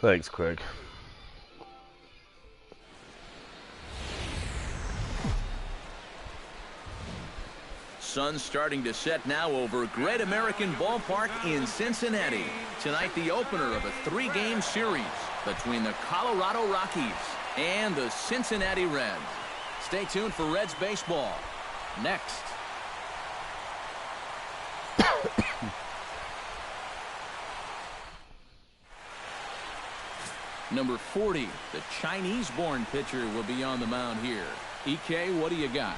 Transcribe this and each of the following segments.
Thanks, Craig. Sun's starting to set now over Great American Ballpark in Cincinnati. Tonight, the opener of a 3-game series between the Colorado Rockies and the Cincinnati Reds. Stay tuned for Reds baseball next. Number 40, the Chinese-born pitcher, will be on the mound here. EK, what do you got?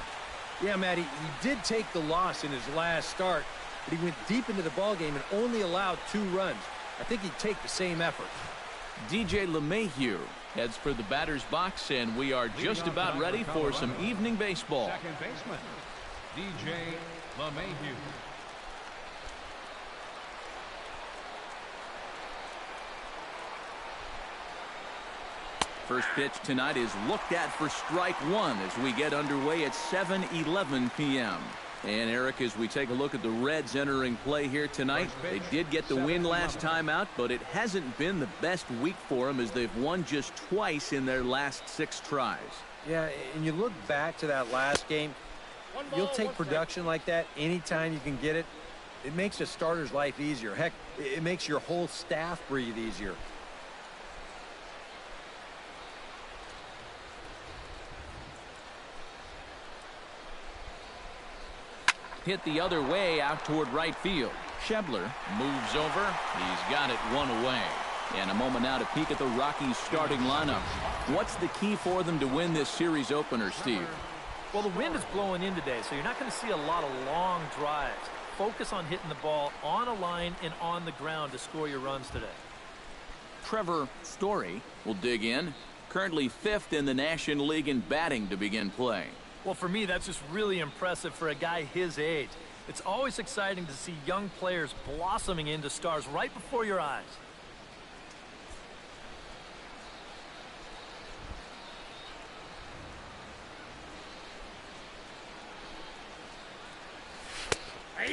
Yeah, Matty, he did take the loss in his last start, but he went deep into the ballgame and only allowed 2 runs. I think he'd take the same effort. DJ LeMahieu heads for the batter's box, and we are just about ready for some evening baseball. Second baseman, DJ LeMahieu. First pitch tonight is looked at for strike 1 as we get underway at 7:11 p.m. And Eric, as we take a look at the Reds entering play here tonight, they did get the win last time out, but it hasn't been the best week for them as they've won just twice in their last 6 tries. Yeah, and you look back to that last game, you'll take production like that anytime you can get it. It makes a starter's life easier. Heck, it makes your whole staff breathe easier. Hit the other way out toward right field. Schebler moves over. He's got it 1 away. And a moment now to peek at the Rockies starting lineup. What's the key for them to win this series opener, Steve? Well, the wind is blowing in today, so you're not going to see a lot of long drives. Focus on hitting the ball on a line and on the ground to score your runs today. Trevor Story will dig in. Currently 5th in the National League in batting to begin play. Well, for me, that's just really impressive for a guy his age. It's always exciting to see young players blossoming into stars right before your eyes.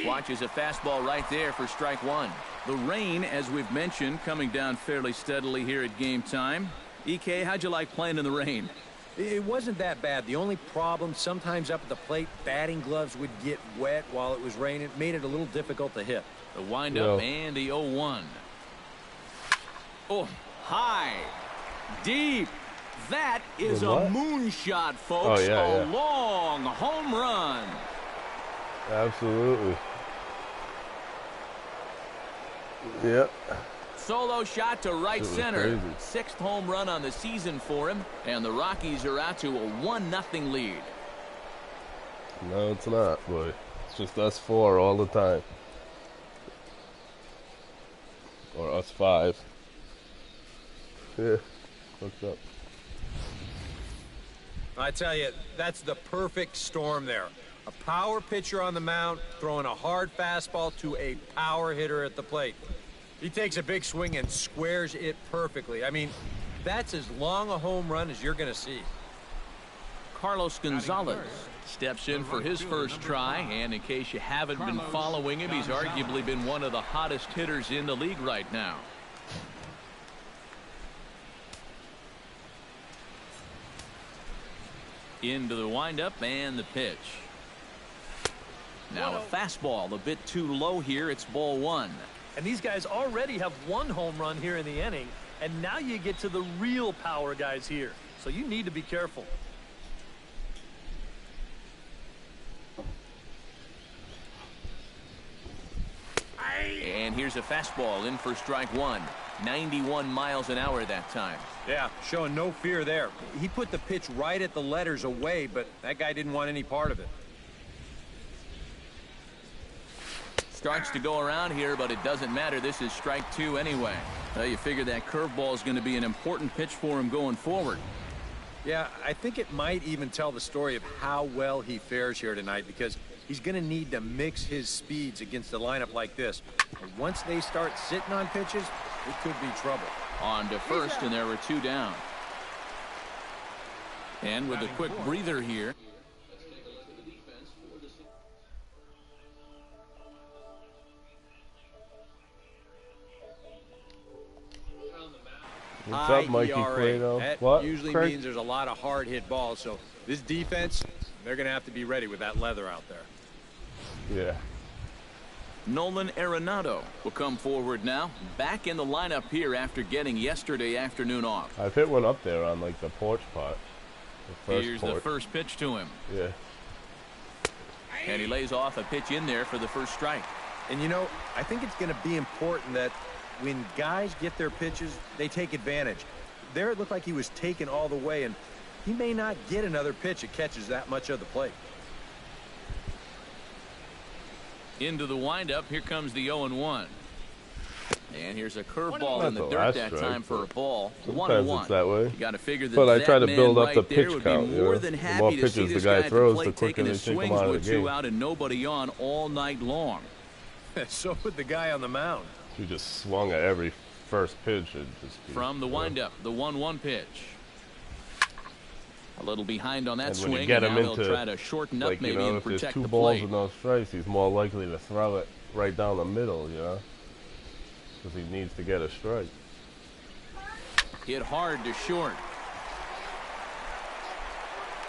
Watches a fastball right there for strike 1. The rain, as we've mentioned, coming down fairly steadily here at game time. EK, how'd you like playing in the rain? It wasn't that bad. The only problem, sometimes up at the plate, batting gloves would get wet while it was raining. It made it a little difficult to hit. The windup and the 0-1. Oh, high, deep. That is a moonshot, folks. A long home run. Absolutely. Yep. Solo shot to right center. Crazy. 6th home run on the season for him, and the Rockies are out to a 1-0 lead. No, it's not, boy. It's just us 4 all the time. Or us 5. Yeah. What's up? I tell you, that's the perfect storm there. A power pitcher on the mound throwing a hard fastball to a power hitter at the plate. He takes a big swing and squares it perfectly. I mean, that's as long a home run as you're going to see. Carlos Gonzalez steps in for his first try, and in case you haven't been following him, he's arguably been one of the hottest hitters in the league right now. Into the windup and the pitch. Now a fastball a bit too low here. It's ball 1. And these guys already have 1 home run here in the inning, and now you get to the real power guys here. So you need to be careful. And here's a fastball in for strike 1. 91 miles an hour that time. Yeah, showing no fear there. He put the pitch right at the letters away, but that guy didn't want any part of it. Starts to go around here, but it doesn't matter. This is strike 2 anyway. Well, you figure that curveball is going to be an important pitch for him going forward. Yeah, I think it might even tell the story of how well he fares here tonight, because he's going to need to mix his speeds against a lineup like this. And once they start sitting on pitches, it could be trouble. On to first, and there were 2 down. And with a quick breather here. What's high up, Mikey ERA. Cueto? That What, usually Craig? means there's a lot of hard hit balls. So this defense, they're going to have to be ready with that leather out there. Yeah. Nolan Arenado will come forward now. Back in the lineup here after getting yesterday afternoon off. I've hit one up there on like the porch pot. The first Here's porch. the first pitch to him. Yeah. And he lays off a pitch in there for the first strike. And, you know, I think it's going to be important that when guys get their pitches, they take advantage. There it looked like he was taken all the way, and he may not get another pitch that catches that much of the plate. Into the windup, here comes the 0-1. And here's a curveball in the Not the dirt last that strike, time for a ball. sometimes 1-1. it's that way. You got to figure that But I try to man build up right the there pitch would count, be you more know? than The happy more to see pitches this the guy guy at the throws, the plate quicker taking they his take him swings out of with the two game. out and nobody on all night long. So would the guy on the mound. He just swung at every first pitch. From the windup, the 1-1 pitch. A little behind on that And when you swing, get and him now into, they'll try to shorten up like, maybe you know, and if there's protect two the balls plate. with no strikes, he's more likely to throw it right down the middle, you know? Because he needs to get a strike. Hit hard to short.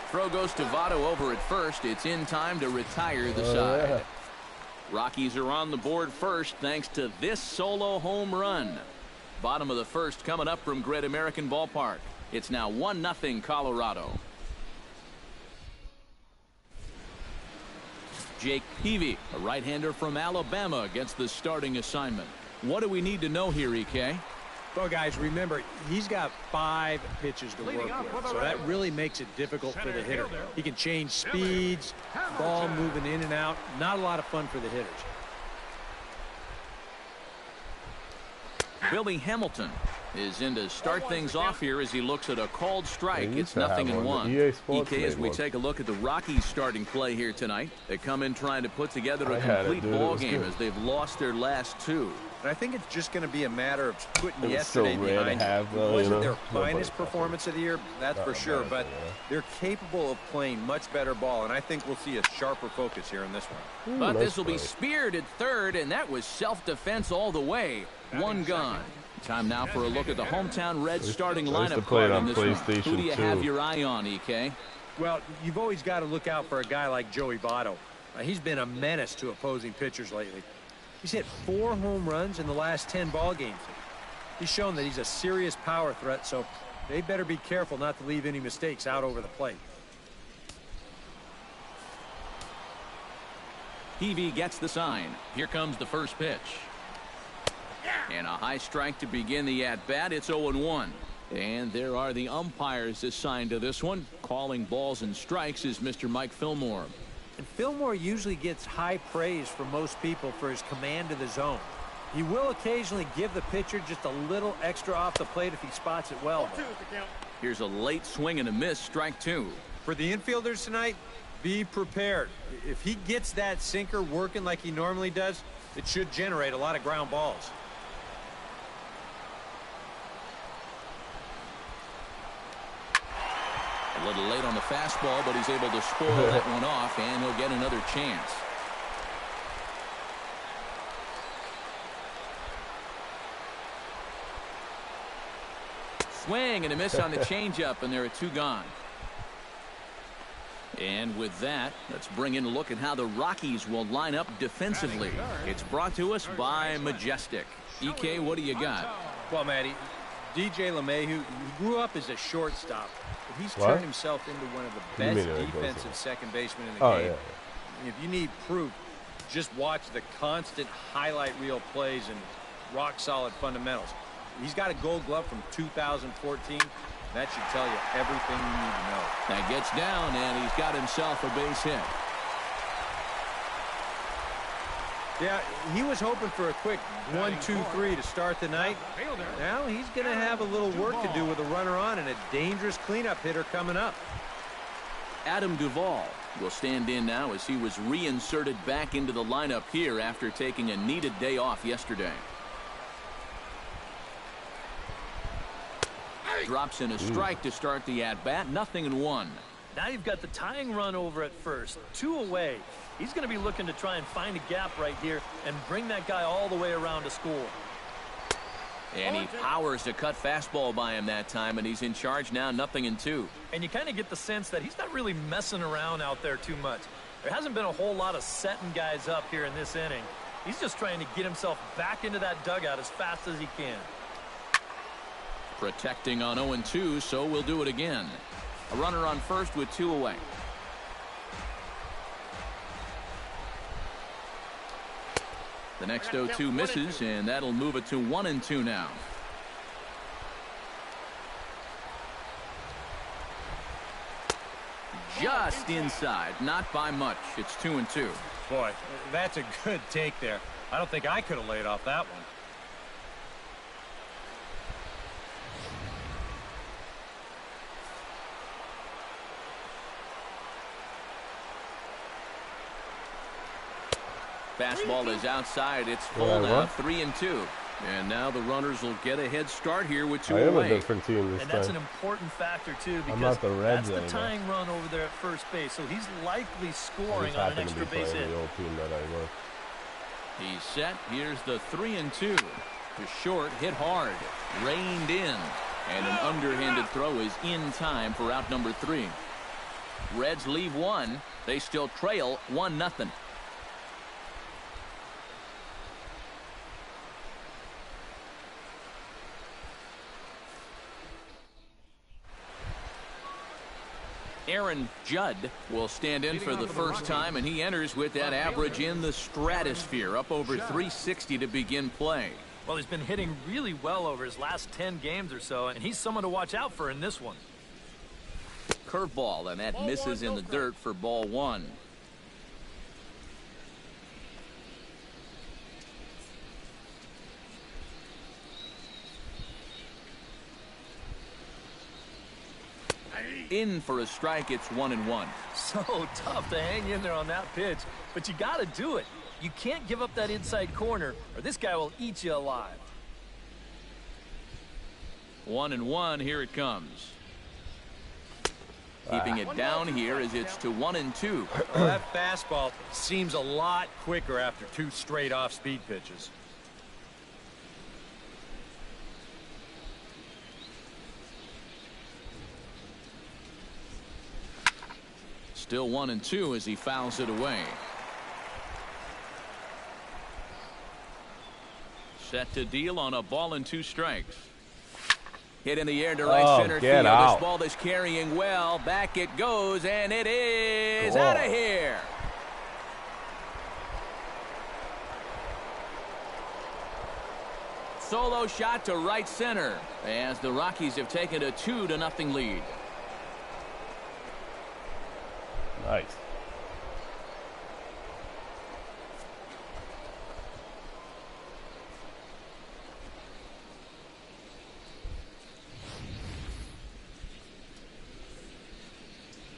Throw goes to Votto over at first. It's in time to retire the side. Yeah. Rockies are on the board first thanks to this solo home run. Bottom of the first coming up from Great American Ballpark. It's now 1-0 Colorado. Jake Peavy, a right-hander from Alabama, gets the starting assignment. What do we need to know here, EK? Well, guys, remember, he's got 5 pitches to work with, so that really makes it difficult for the hitter. He can change speeds, ball moving in and out. Not a lot of fun for the hitters. Billy Hamilton is in to start things off here as he looks at a called strike. They It's used to have 0-1. one. The EA Sports EK, as made we one. take a look at the Rockies starting play here tonight. They come in trying to put together a I had it, complete dude. It ball was game good. as they've lost their last 2. And I think it's just going to be a matter of putting It was so yesterday rare to behind have, you. though, It you wasn't know? their Nobody finest thought that. performance of the year, that's for sure, but they're capable of playing much better ball, and I think we'll see a sharper focus here in this one. But nice this will be play. speared at third, and that was self-defense all the way. One gone. Time now for a look at the hometown Reds starting I used to lineup play it card on in this one. PlayStation Who do you have 2. your eye on, EK? Well, you've always got to look out for a guy like Joey Votto. He's been a menace to opposing pitchers lately. He's hit 4 home runs in the last 10 ball games. He's shown that he's a serious power threat, so they better be careful not to leave any mistakes out over the plate. Peavy gets the sign. Here comes the first pitch. And a high strike to begin the at-bat. It's 0-1. And there are the umpires assigned to this one. Calling balls and strikes is Mr. Mike Fillmore. And Fillmore usually gets high praise from most people for his command of the zone. He will occasionally give the pitcher just a little extra off the plate if he spots it well. Here's a late swing and a miss, strike 2. For the infielders tonight, be prepared. If he gets that sinker working like he normally does, it should generate a lot of ground balls. A little late on the fastball, but he's able to spoil that one off, and he'll get another chance. Swing and a miss on the changeup, and there are 2 gone. And with that, let's bring in a look at how the Rockies will line up defensively. It's brought to us by Majestic. EK, what do you got? Well, Matty, DJ LeMahieu, he grew up as a shortstop, but he's What? turned himself into one of the You best mean it goes defensive in. second basemen in the Oh, game. yeah. If you need proof, just watch the constant highlight reel plays and rock-solid fundamentals. He's got a gold glove from 2014. That should tell you everything you need to know. That gets down, and he's got himself a base hit. Yeah, he was hoping for a quick 1-2-3 to start the night. Now he's going to have a little work to do with a runner on and a dangerous cleanup hitter coming up. Adam Duvall will stand in now as he was reinserted back into the lineup here after taking a needed day off yesterday. Drops in a strike to start the at-bat. 0-1. Now you've got the tying run over at first. 2 away. He's going to be looking to try and find a gap right here and bring that guy all the way around to score. And he powers to cut fastball by him that time, and he's in charge now, 0-2. And you kind of get the sense that he's not really messing around out there too much. There hasn't been a whole lot of setting guys up here in this inning. He's just trying to get himself back into that dugout as fast as he can. Protecting on 0-2, so we'll do it again. A runner on first with 2 away. The next 0-2 misses, and that'll move it to 1-2 now. Just inside, not by much. It's 2-2. Boy, that's a good take there. I don't think I could have laid off that one. Fastball is outside. It's full now, 3-2. And now the runners will get a head start here with 2 I am away. a different team this And time. that's an important factor, too, because not the Reds that's the anymore. tying run over there at first base. So he's likely I scoring just on an happen to be extra base playing hit. the old team that I work. He's set. Here's the 3-2. To short, hit hard, reined in, and an underhanded throw is in time for out number 3. Reds leave 1. They still trail 1-0. Aaron Judd will stand in for the first time, and he enters with that average in the stratosphere, up over 360 to begin play. Well, he's been hitting really well over his last 10 games or so, and he's someone to watch out for in this one. Curveball, and that misses in the dirt for ball 1. In for a strike. It's 1-1. So tough to hang in there on that pitch, but you got to do it. You can't give up that inside corner, or this guy will eat you alive. 1-1. Here it comes. Keeping it down here as it's to 1-2. Well, that fastball seems a lot quicker after 2 straight off-speed pitches. Still 1-2 as he fouls it away. Set to deal on a ball and 2 strikes. Hit in the air to right center field. This ball is carrying well. Back it goes, and it is out of here. Solo shot to right center as the Rockies have taken a 2-0 lead. Nice.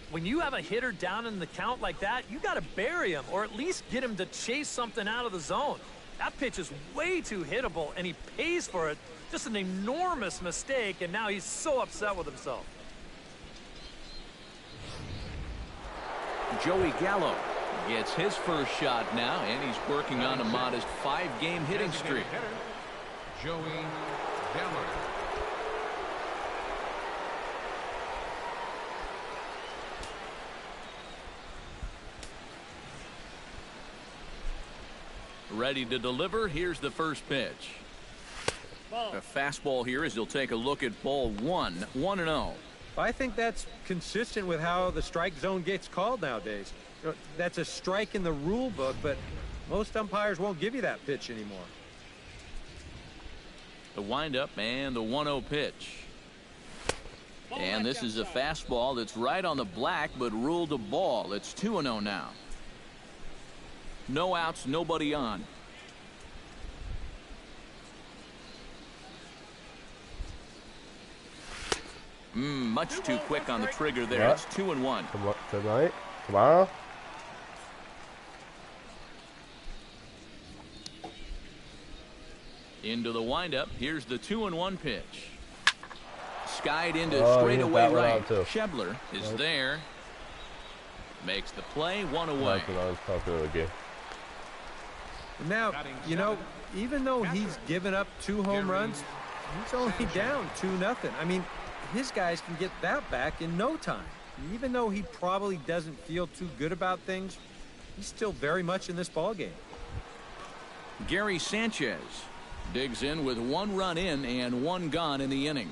When you have a hitter down in the count like that, you got to bury him or at least get him to chase something out of the zone. That pitch is way too hittable, and he pays for it. Just an enormous mistake, and now he's so upset with himself. Joey Gallo gets his first shot now, and he's working on a modest 5-game hitting streak. Joey Gallo. Ready to deliver. Here's the first pitch. A fastball here as he'll take a look at ball 1. 1-0. I think that's consistent with how the strike zone gets called nowadays. That's a strike in the rule book, but most umpires won't give you that pitch anymore. The windup and the 1-0 pitch. And this is a fastball that's right on the black, but ruled a ball. It's 2-0 now. No outs, nobody on. Much too quick on the trigger there. It's 2-1. Tonight? Tomorrow? Into the windup. Here's the 2-1 pitch. Skied into straightaway right. Schebler is there. Makes the play, 1 away. That's what I was talking about again. Now, you know, even though he's given up 2 home runs, He's only down 2-0. I mean, his guys can get that back in no time. Even though he probably doesn't feel too good about things, he's still very much in this ballgame. Gary Sanchez digs in with 1 run in and 1 gone in the inning.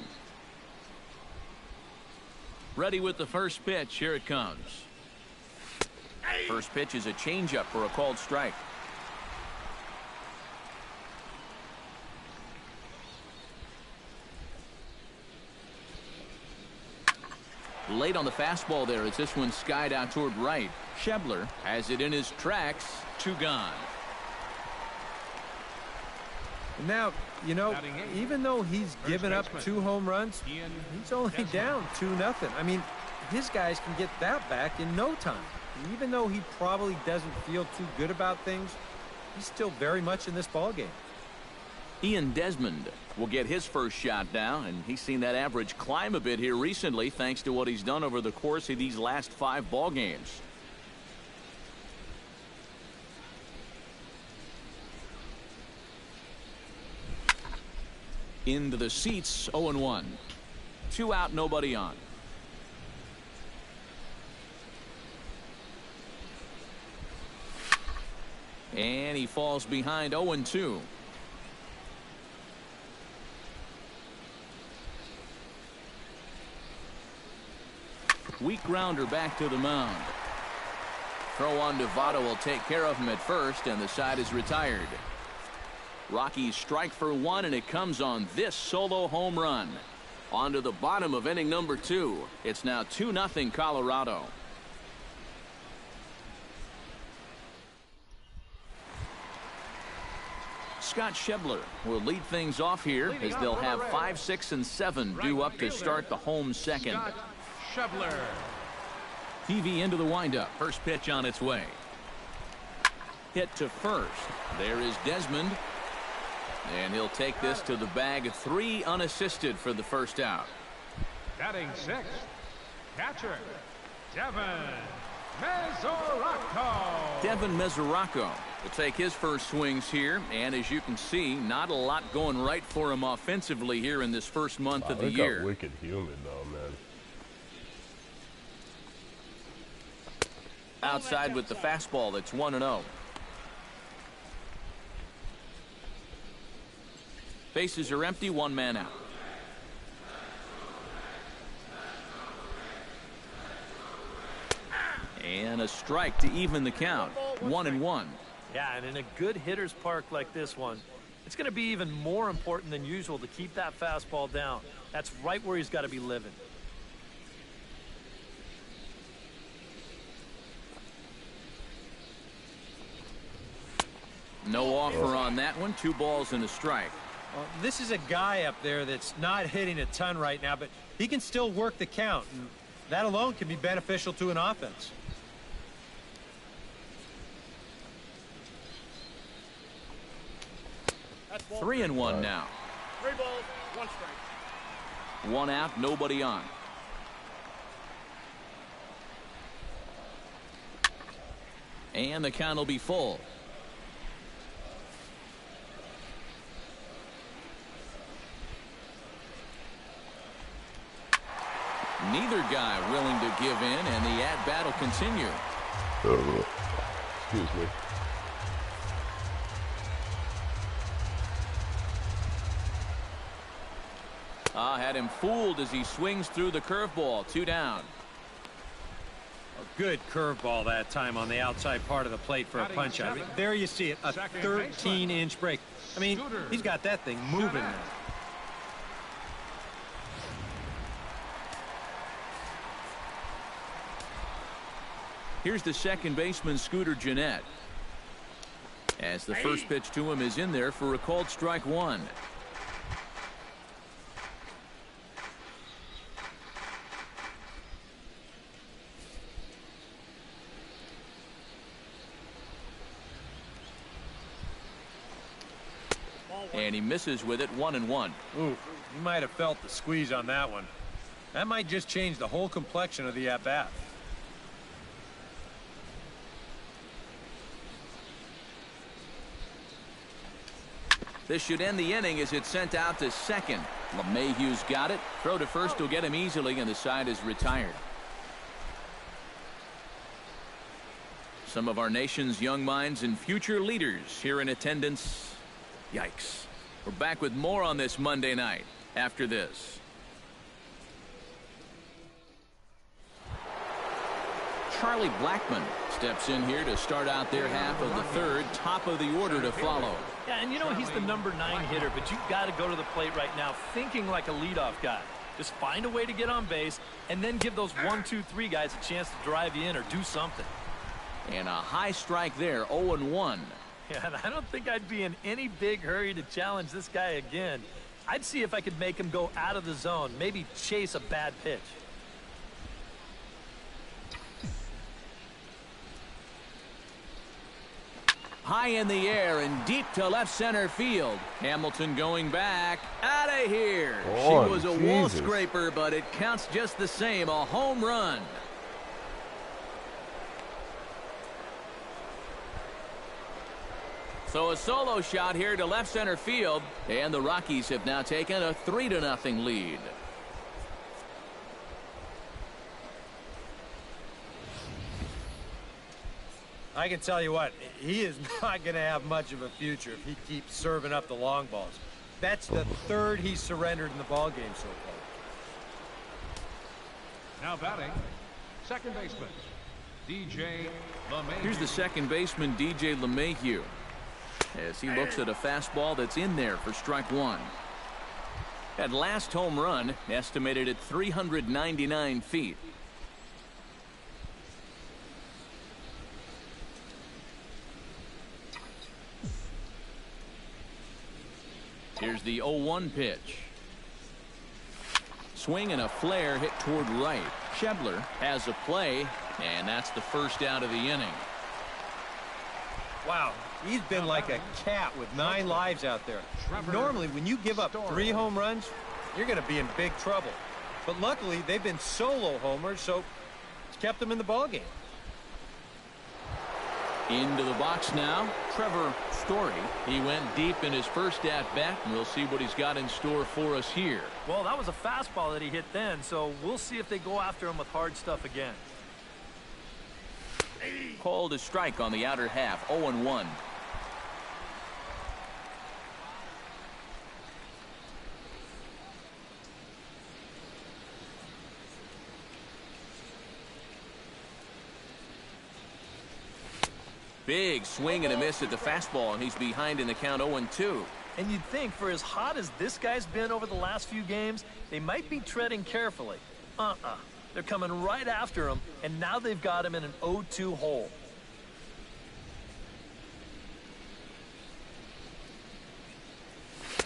Ready with the first pitch. Here it comes. First pitch is a changeup for a called strike. Late on the fastball there as this one skied out toward right. Schebler has it in his tracks. 2 gone. Now, you know, even though he's given up 2 home runs, he's only down 2-0. I mean, his guys can get that back in no time. Even though he probably doesn't feel too good about things, he's still very much in this ballgame. Ian Desmond will get his first shot now, and he's seen that average climb a bit here recently thanks to what he's done over the course of these last 5 ball games. Into the seats, 0-1. 2 out, nobody on. And he falls behind 0-2. Weak grounder back to the mound. Throw on to Votto will take care of him at first, and the side is retired. Rockies strike for 1, and it comes on this solo home run. On to the bottom of inning number 2. It's now 2-0 Colorado. Scott Schebler will lead things off here as they'll have 5, 6, and 7 due up to start the home second. Scott Schebler. TV into the windup. First pitch on its way. Hit to first. There is Desmond. And he'll take this to the bag. 3 unassisted for the first out. Batting 6th, catcher, Devin Mesoraco. Devin Mesoraco will take his first swings here. And as you can see, not a lot going right for him offensively here in this first month of the year. It got wicked humid, though, man. Outside with the fastball. That's 1-0. Bases are empty. 1 man out. And a strike to even the count. 1-1. Yeah, and in a good hitter's park like this one, it's going to be even more important than usual to keep that fastball down. That's right where he's got to be living. No offer on that one. 2 balls and a strike. Well, this is a guy up there that's not hitting a ton right now, but he can still work the count. And that alone can be beneficial to an offense. That's 3-1 now. 3 balls, 1 strike. 1 out, nobody on. And the count will be full. Neither guy willing to give in, and the at-bat will continue. Excuse me. Had him fooled as he swings through the curveball. 2 down. A good curveball that time on the outside part of the plate for a punch out. I mean, there you see it, a 13-inch break. I mean, he's got that thing moving now. Here's the second baseman, Scooter Gennett. As the first pitch to him is in there for a called strike 1. And he misses with it. 1-1. Ooh, you might have felt the squeeze on that one. That might just change the whole complexion of the at-bat. This should end the inning as it's sent out to second. LeMahieu's got it. Throw to first will get him easily, and the side is retired. Some of our nation's young minds and future leaders here in attendance. Yikes. We're back with more on this Monday night after this. Charlie Blackmon steps in here to start out their half of the third. Top of the order to follow. Yeah, and you know he's the number 9 hitter, but you've got to go to the plate right now thinking like a leadoff guy. Just find a way to get on base and then give those 1, 2, 3 guys a chance to drive you in or do something. And a high strike there, 0-1. Yeah, and I don't think I'd be in any big hurry to challenge this guy again. I'd see if I could make him go out of the zone, maybe chase a bad pitch. High in the air and deep to left center field. Hamilton going back. Out of here. Oh, she was a wall scraper, but it counts just the same. A home run. So a solo shot here to left center field. And the Rockies have now taken a 3-0 lead. I can tell you what, he is not going to have much of a future if he keeps serving up the long balls. That's the 3rd he's surrendered in the ballgame so far. Now batting, second baseman, DJ LeMahieu. Here's the second baseman, DJ LeMahieu, as he looks at a fastball that's in there for strike 1. That last home run estimated at 399 feet. Here's the 0-1 pitch. Swing and a flare hit toward right. Schebler has a play, and that's the first out of the inning. Wow, he's been like a cat with 9 lives out there. Normally, when you give up 3 home runs, you're going to be in big trouble. But luckily, they've been solo homers, so it's kept them in the ballgame. Into the box now, Trevor Story. He went deep in his first at-bat, and we'll see what he's got in store for us here. Well, that was a fastball that he hit then, so we'll see if they go after him with hard stuff again. Called a strike on the outer half, 0-1. Big swing and a miss at the fastball, and he's behind in the count 0-2. And you'd think for as hot as this guy's been over the last few games, they might be treading carefully. They're coming right after him, and now they've got him in an 0-2 hole.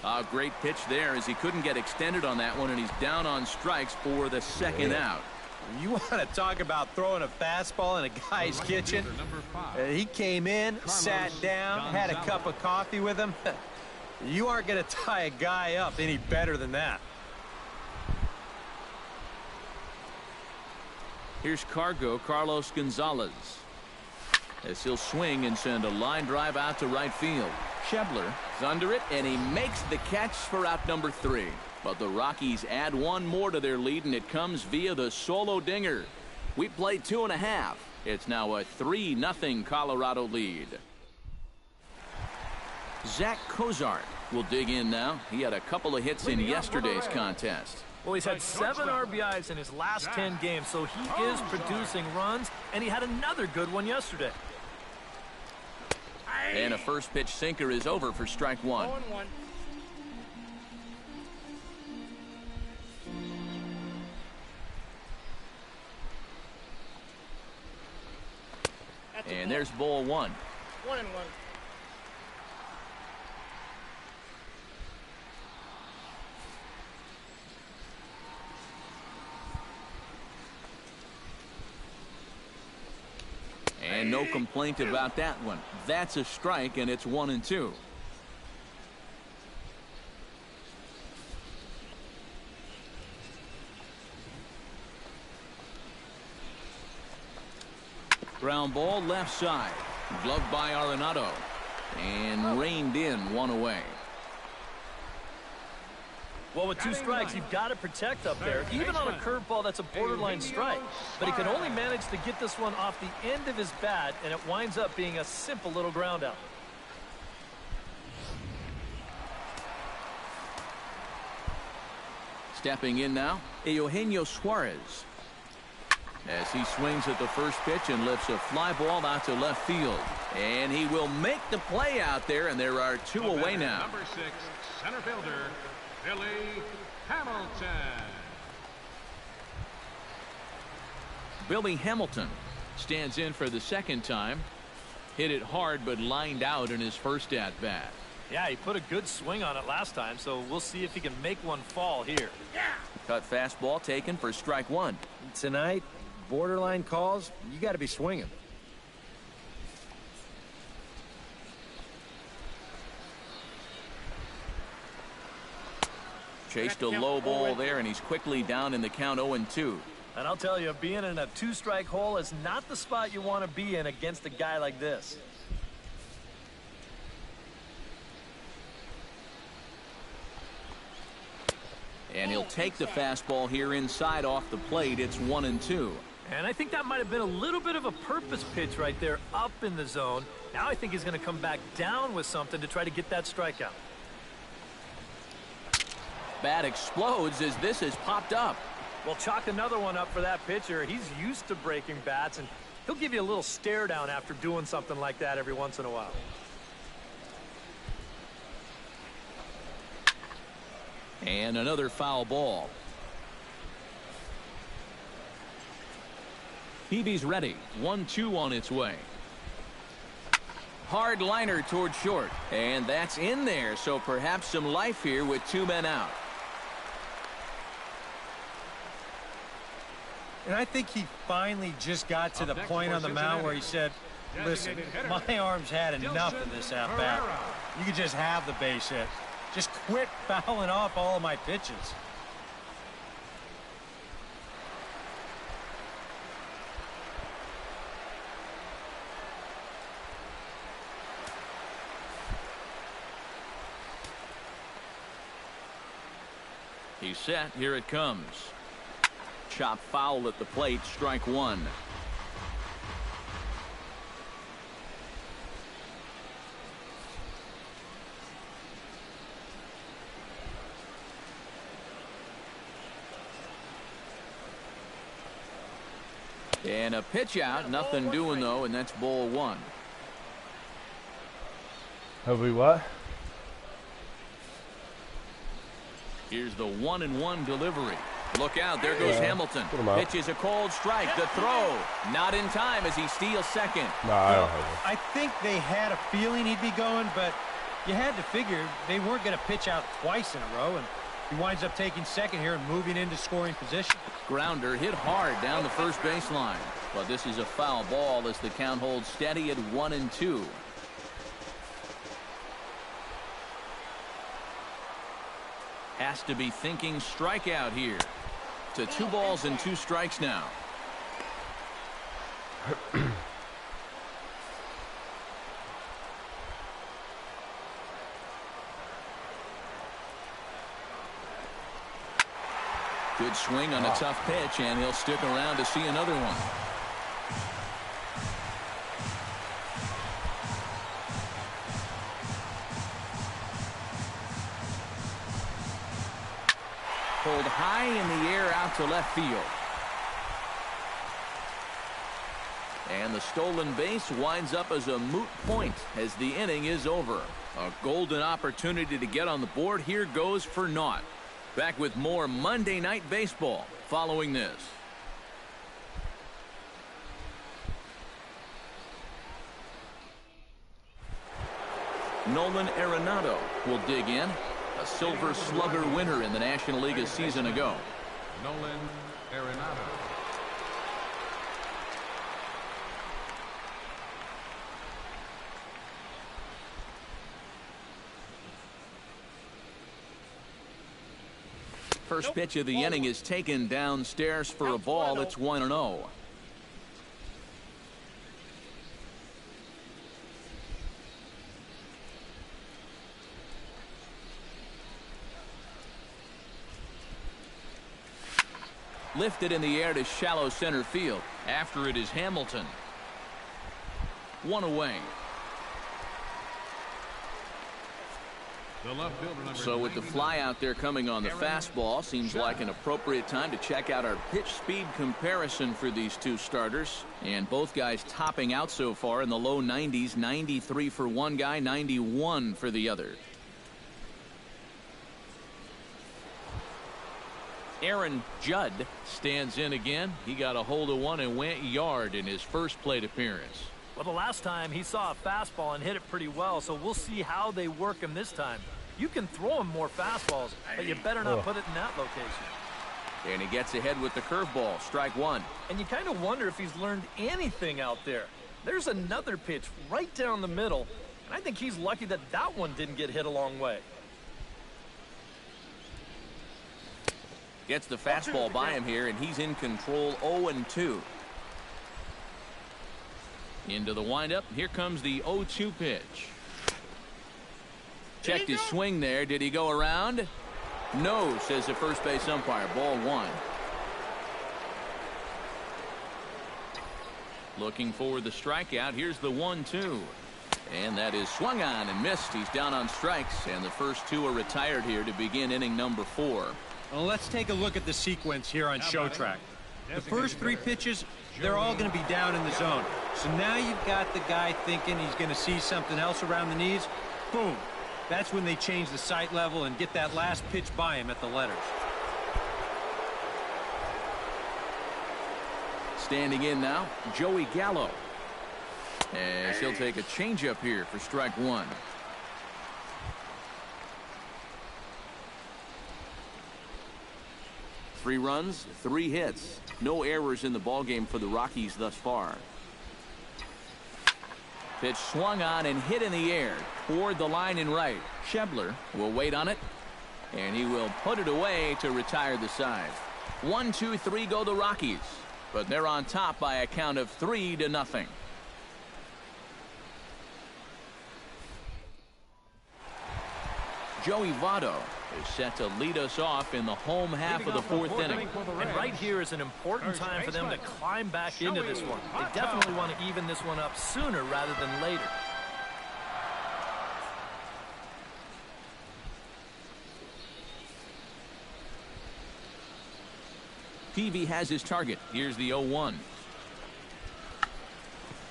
A great pitch there as he couldn't get extended on that one, and he's down on strikes for the second out. You want to talk about throwing a fastball in a guy's kitchen? He came in, sat down, had a cup of coffee with him. You aren't going to tie a guy up any better than that. Here's Carlos Gonzalez, as he'll swing and send a line drive out to right field. Schebler is under it, and he makes the catch for out number 3. But the Rockies add 1 more to their lead, and it comes via the solo dinger. We played 2.5. It's now a 3-0 Colorado lead. Zach Cozart will dig in now. He had a couple of hits in yesterday's contest. Well, he's had 7 RBIs in his last 10 games, so he is producing runs, and he had another good one yesterday. And a first pitch sinker is over for strike 1. 0-1. And there's ball 1. 1-1. And no complaint about that one. That's a strike, and it's 1-2. Ground ball left side. Gloved by Arenado. And reined in, 1 away. Well, with 2 strikes, you've got to protect up there, even on a curveball that's a borderline strike. But he can only manage to get this one off the end of his bat, and it winds up being a simple little ground out. Stepping in now, Eugenio Suarez. As he swings at the first pitch and lifts a fly ball out to left field. And he will make the play out there, and there are 2 away now. Number 6, center fielder, Billy Hamilton. Billy Hamilton stands in for the second time. Hit it hard, but lined out in his first at-bat. Yeah, he put a good swing on it last time, so we'll see if he can make one fall here. Cut fastball taken for strike 1. Tonight, borderline calls, you got to be swinging. Chased a low ball there, and he's quickly down in the count 0-2. And I'll tell you, being in a 2-strike hole is not the spot you want to be in against a guy like this. And he'll take the fastball here inside off the plate. It's 1-2. And I think that might have been a little bit of a purpose pitch right there up in the zone. Now I think he's going to come back down with something to try to get that strikeout. Bat explodes as this has popped up. Well, chalk another one up for that pitcher. He's used to breaking bats, and he'll give you a little stare down after doing something like that every once in a while. And another foul ball. Peavy's ready. 1-2 on its way. Hard liner toward short. And that's in there, so perhaps some life here with 2 men out. And I think he finally just got to the point on the mound where he said, listen, my arm's had enough of this at-bat. You can just have the base hit. Just quit fouling off all of my pitches. He's set. Here it comes. Chop foul at the plate. Strike 1. And a pitch out. Nothing doing, though, and that's ball 1. Have we what? Here's the 1-1 delivery. Look out, there goes Hamilton. Pitch is a cold strike. The throw, not in time as he steals second. No, I don't have it. I think they had a feeling he'd be going, but you had to figure they weren't going to pitch out twice in a row, and he winds up taking second here and moving into scoring position. Grounder hit hard down the first baseline. But this is a foul ball as the count holds steady at 1-2. Has to be thinking strikeout here. To 2 balls and 2 strikes now. Good swing on a tough pitch, and he'll stick around to see another one. Pulled high in the air out to left field. And the stolen base winds up as a moot point as the inning is over. A golden opportunity to get on the board here goes for naught. Back with more Monday Night Baseball following this. Nolan Arenado will dig in. A Silver Slugger winner in the National League a season ago. Nolan Arenado. First pitch of the inning is taken downstairs for a ball. It's 1-0. Lifted in the air to shallow center field. After it is Hamilton. 1 away. The left fielder, number So with the 99. fly out there coming on the fastball, seems like an appropriate time to check out our pitch speed comparison for these two starters. And both guys topping out so far in the low 90s. 93 for one guy, 91 for the other. Aaron Judd stands in again. He got a hold of one and went yard in his first plate appearance. Well, the last time he saw a fastball and hit it pretty well, so we'll see how they work him this time. You can throw him more fastballs, but you better not put it in that location. And he gets ahead with the curveball. Strike one. And you kind of wonder if he's learned anything out there. There's another pitch right down the middle, and I think he's lucky that that one didn't get hit a long way. Gets the fastball by him here, and he's in control. 0-2. Into the windup. Here comes the 0-2 pitch. Checked his swing there. Did he go around? No, says the first base umpire. Ball one. Looking for the strikeout. Here's the 1-2. And that is swung on and missed. He's down on strikes, and the first two are retired here to begin inning number 4. Well, let's take a look at the sequence here on Show Track. The first 3 pitches, they're all going to be down in the zone. So now you've got the guy thinking he's going to see something else around the knees. Boom. That's when they change the sight level and get that last pitch by him at the letters. Standing in now, Joey Gallo. As he'll take a changeup here for strike one. Three runs, 3 hits. No errors in the ballgame for the Rockies thus far. Pitch swung on and hit in the air toward the line in right. Schebler will wait on it, and he will put it away to retire the side. 1, 2, 3 go the Rockies, but they're on top by a count of 3-0. Joey Votto is set to lead us off in the home half of the 4th inning. And right here is an important time for them to climb back into this one. They definitely want to even this one up sooner rather than later. Peavy has his target. Here's the 0-1.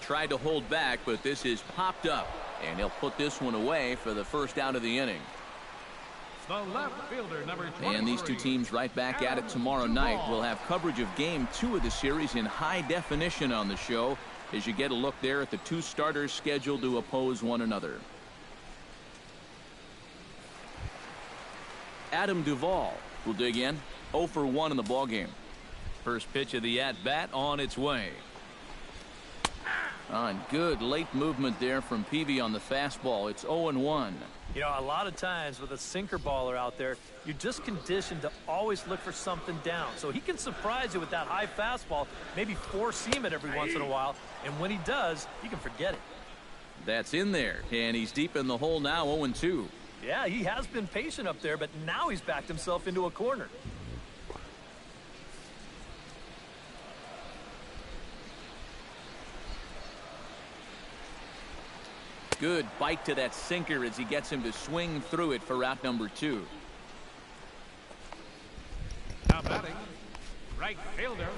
Tried to hold back, but this is popped up, and he'll put this one away for the first out of the inning. The left fielder, number 23. And these two teams right back at it tomorrow night. We'll have coverage of game 2 of the series in high definition on the show as you get a look there at the 2 starters scheduled to oppose one another. Adam Duvall will dig in. 0 for 1 in the ballgame. First pitch of the at-bat on its way. And good late movement there from Peavy on the fastball. It's 0-1. You know, a lot of times with a sinker baller out there, you're just conditioned to always look for something down. So he can surprise you with that high fastball, maybe 4-seam it every once in a while. And when he does, you can forget it. That's in there, and he's deep in the hole now, 0-2. Yeah, he has been patient up there, but now he's backed himself into a corner. Good bite to that sinker as he gets him to swing through it for out number 2. Now batting, right fielder,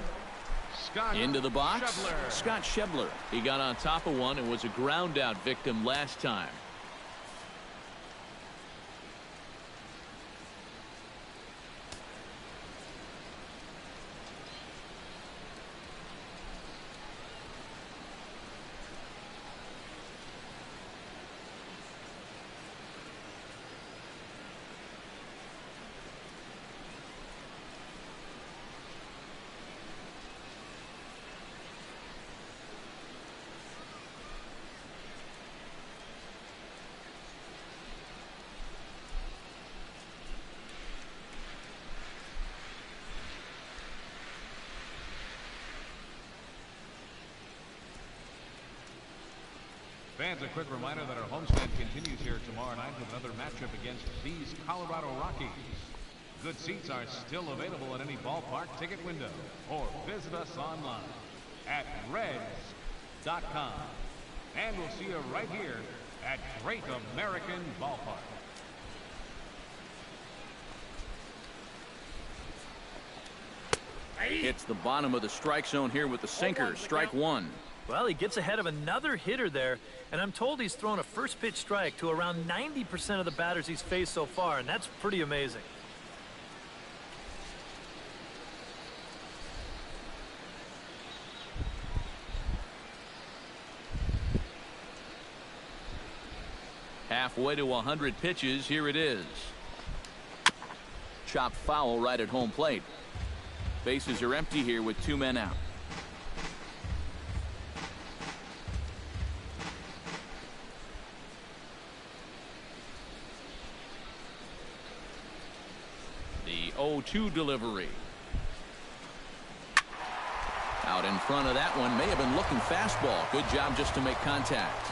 Scott Into the box, Schebler. Scott Schebler. He got on top of one and was a ground out victim last time. Fans, a quick reminder that our homestand continues here tomorrow night with another matchup against these Colorado Rockies. Good seats are still available at any ballpark ticket window or visit us online at Reds.com. And we'll see you right here at Great American Ballpark. Hits the bottom of the strike zone here with the sinker. Strike one. Well, he gets ahead of another hitter there, and I'm told he's thrown a first pitch strike to around 90% of the batters he's faced so far, and that's pretty amazing. Halfway to 100 pitches, here it is. Chopped foul right at home plate. Bases are empty here with 2 men out. The 0-2 delivery. Out in front of that one, may have been looking fastball. Good job just to make contact.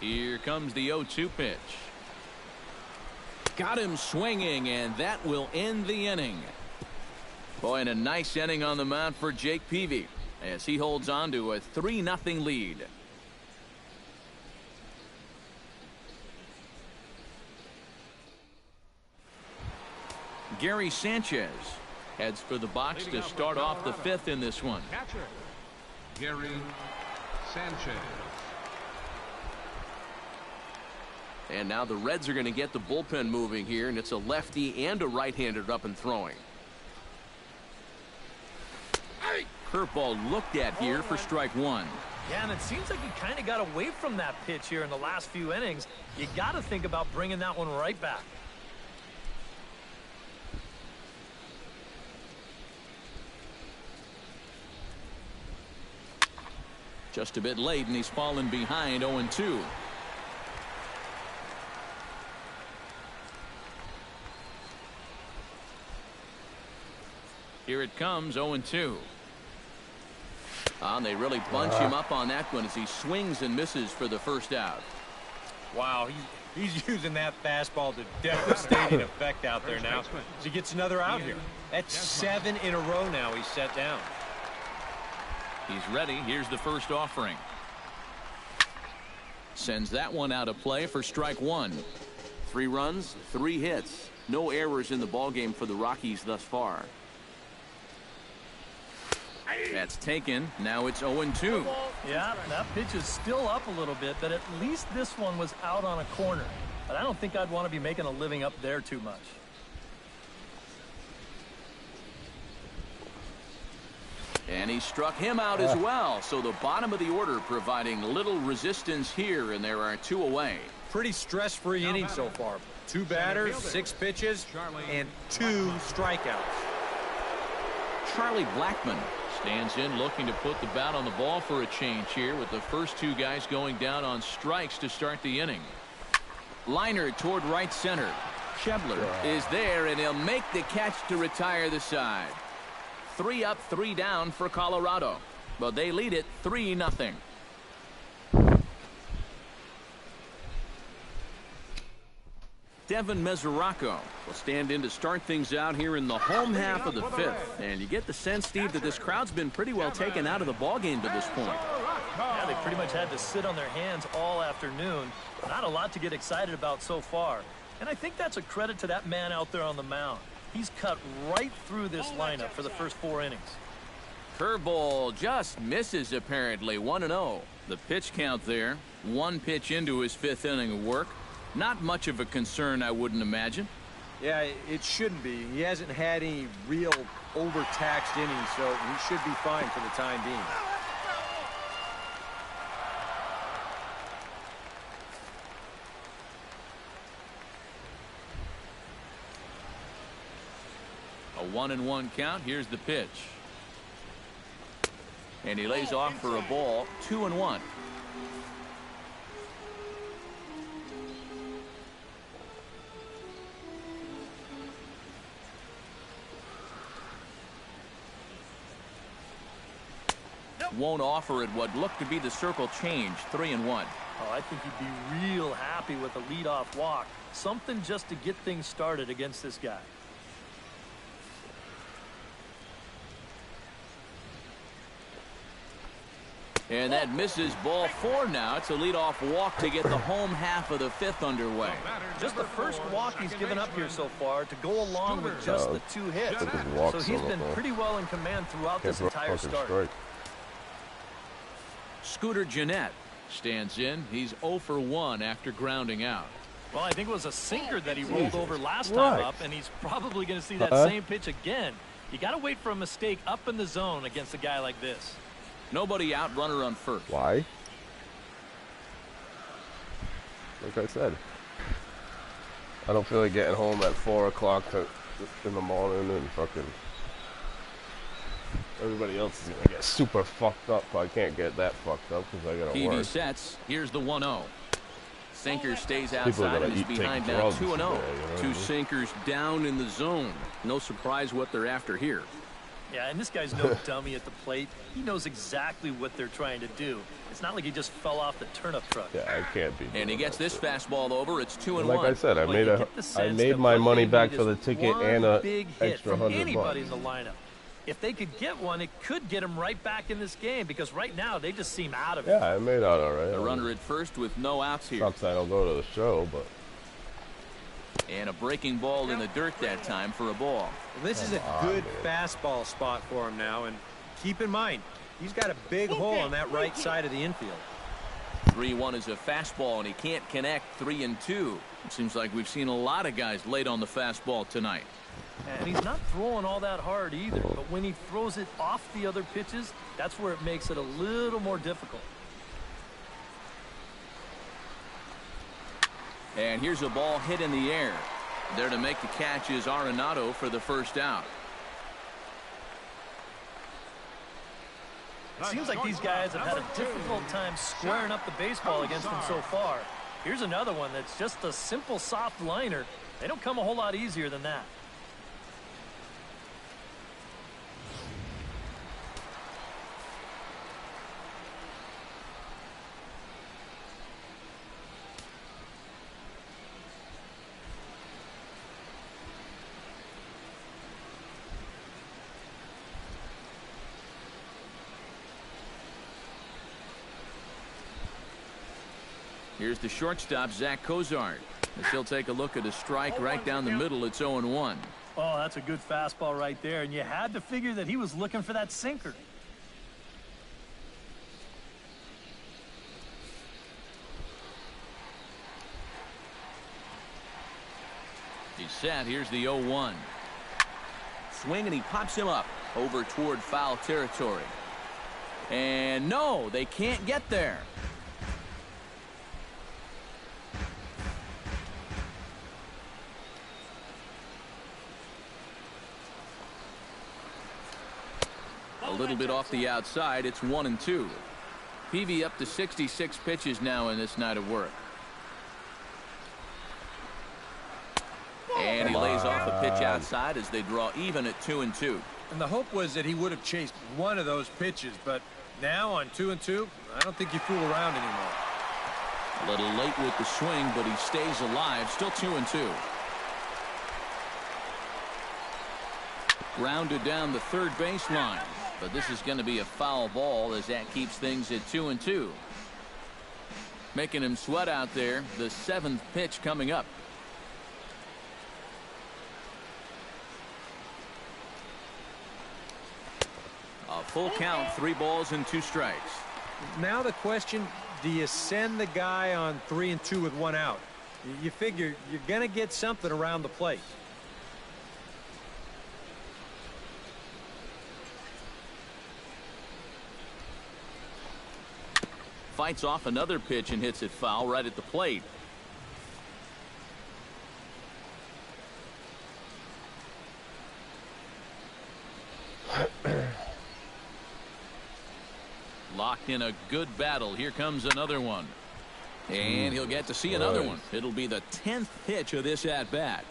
Here comes the 0-2 pitch. Got him swinging, and that will end the inning. Boy, and a nice inning on the mound for Jake Peavy as he holds on to a 3-0 lead. Gary Sanchez heads for the box to start off the 5th in this one. Catcher, Gary Sanchez. And now the Reds are going to get the bullpen moving here, and it's a lefty and a right-hander up and throwing. Curveball looked at here for strike one. Yeah, and it seems like he kind of got away from that pitch here in the last few innings. You got to think about bringing that one right back. Just a bit late, and he's fallen behind 0-2. Here it comes, 0-2. And they really bunch him up on that one as he swings and misses for the first out. Wow, he's using that fastball to devastating effect out there now. He gets another out here. That's 7 in a row now he's set down. He's ready. Here's the first offering. Sends that one out of play for strike one. 3 runs, 3 hits. No errors in the ballgame for the Rockies thus far. That's taken. Now it's 0-2. Yeah, that pitch is still up a little bit, but at least this one was out on a corner. But I don't think I'd want to be making a living up there too much. And he struck him out as well. So the bottom of the order providing little resistance here, and there are 2 away. Pretty stress-free inning so far. 2 batters, 6 pitches, and 2 strikeouts. Charlie Blackmon stands in looking to put the bat on the ball for a change here with the first 2 guys going down on strikes to start the inning. Liner toward right center. Schebler is there, and he'll make the catch to retire the side. 3 up, 3 down for Colorado, but they lead it 3-0. Devin Mesoraco will stand in to start things out here in the home half of the 5th. And you get the sense, Steve, that this crowd's been pretty well taken out of the ballgame to this point. Yeah, they pretty much had to sit on their hands all afternoon. Not a lot to get excited about so far. And I think that's a credit to that man out there on the mound. He's cut right through this lineup for the first 4 innings. Curveball just misses apparently. 1-0. The pitch count there. 1 pitch into his 5th inning of work. Not much of a concern, I wouldn't imagine. Yeah, it shouldn't be. He hasn't had any real overtaxed innings, so he should be fine for the time being. A 1-1 count. Here's the pitch. And he lays off for a ball. 2-1. won't offer it what looked to be the circle change. 3-1. Oh, I think he'd be real happy with a leadoff walk. Something just to get things started against this guy. And that misses ball 4 now. It's a leadoff walk to get the home half of the 5th underway. Just the first walk he's given up here so far to go along with just the 2 hits. So he's been pretty well in command throughout this entire start. Scooter Gennett stands in. He's 0 for 1 after grounding out. Well, I think it was a sinker that he rolled over last time up, and he's probably going to see that same pitch again. You got to wait for a mistake up in the zone against a guy like this. Nobody out, runner on first. Why? Like I said, I don't feel like getting home at 4 o'clock in the morning and fucking everybody else is gonna get super fucked up. I can't get that fucked up because I gotta work. TV sets. Here's the 1-0. Sinker stays outside and is behind now 2-0. You know 2 sinkers down in the zone. No surprise what they're after here. Yeah, and this guy's no dummy at the plate. He knows exactly what they're trying to do. It's not like he just fell off the turnip truck. Yeah, I can't be. And he gets this fastball over. It's 2-1. Like I said, I made my money back for the ticket and a big hit extra from $100. anybody in the lineup. If they could get one, it could get them right back in this game because right now they just seem out of it. Yeah, I made out all right. The runner at first with no outs here. Sucks I don't go to the show, but. And a breaking ball in the dirt that time for a ball. Well, this is a good fastball spot for him now, and keep in mind, he's got a big hole on that right side of the infield. 3-1 is a fastball, and he can't connect. 3-2. It seems like we've seen a lot of guys late on the fastball tonight. And he's not throwing all that hard either, but when he throws it off the other pitches, that's where it makes it a little more difficult. And here's a ball hit in the air. There to make the catch is Arenado for the first out. It seems like these guys have had a difficult time squaring up the baseball against him so far. Here's another one that's just a simple soft liner. They don't come a whole lot easier than that. Here's the shortstop, Zach Cozart. As he'll take a look at a strike right down the middle. It's 0-1. Oh, that's a good fastball right there, and you had to figure that he was looking for that sinker. He's set. Here's the 0-1. Swing, and he pops him up over toward foul territory. And no, they can't get there. A little bit off the outside. It's 1-2. Peavy up to 66 pitches now in this night of work. And he lays off a pitch outside as they draw even at 2-2. And the hope was that he would have chased one of those pitches, but now on 2-2, I don't think you fool around anymore. A little late with the swing, but he stays alive. Still 2-2. Grounded down the third baseline. But this is going to be a foul ball as that keeps things at 2-2. Making him sweat out there. The 7th pitch coming up. A full count, 3 balls and 2 strikes. Now the question, do you send the guy on 3-2 with 1 out? You figure you're going to get something around the plate. Fights off another pitch and hits it foul right at the plate. Locked in a good battle. Here comes another one. And he'll get to see another one. It'll be the 10th pitch of this at-bat.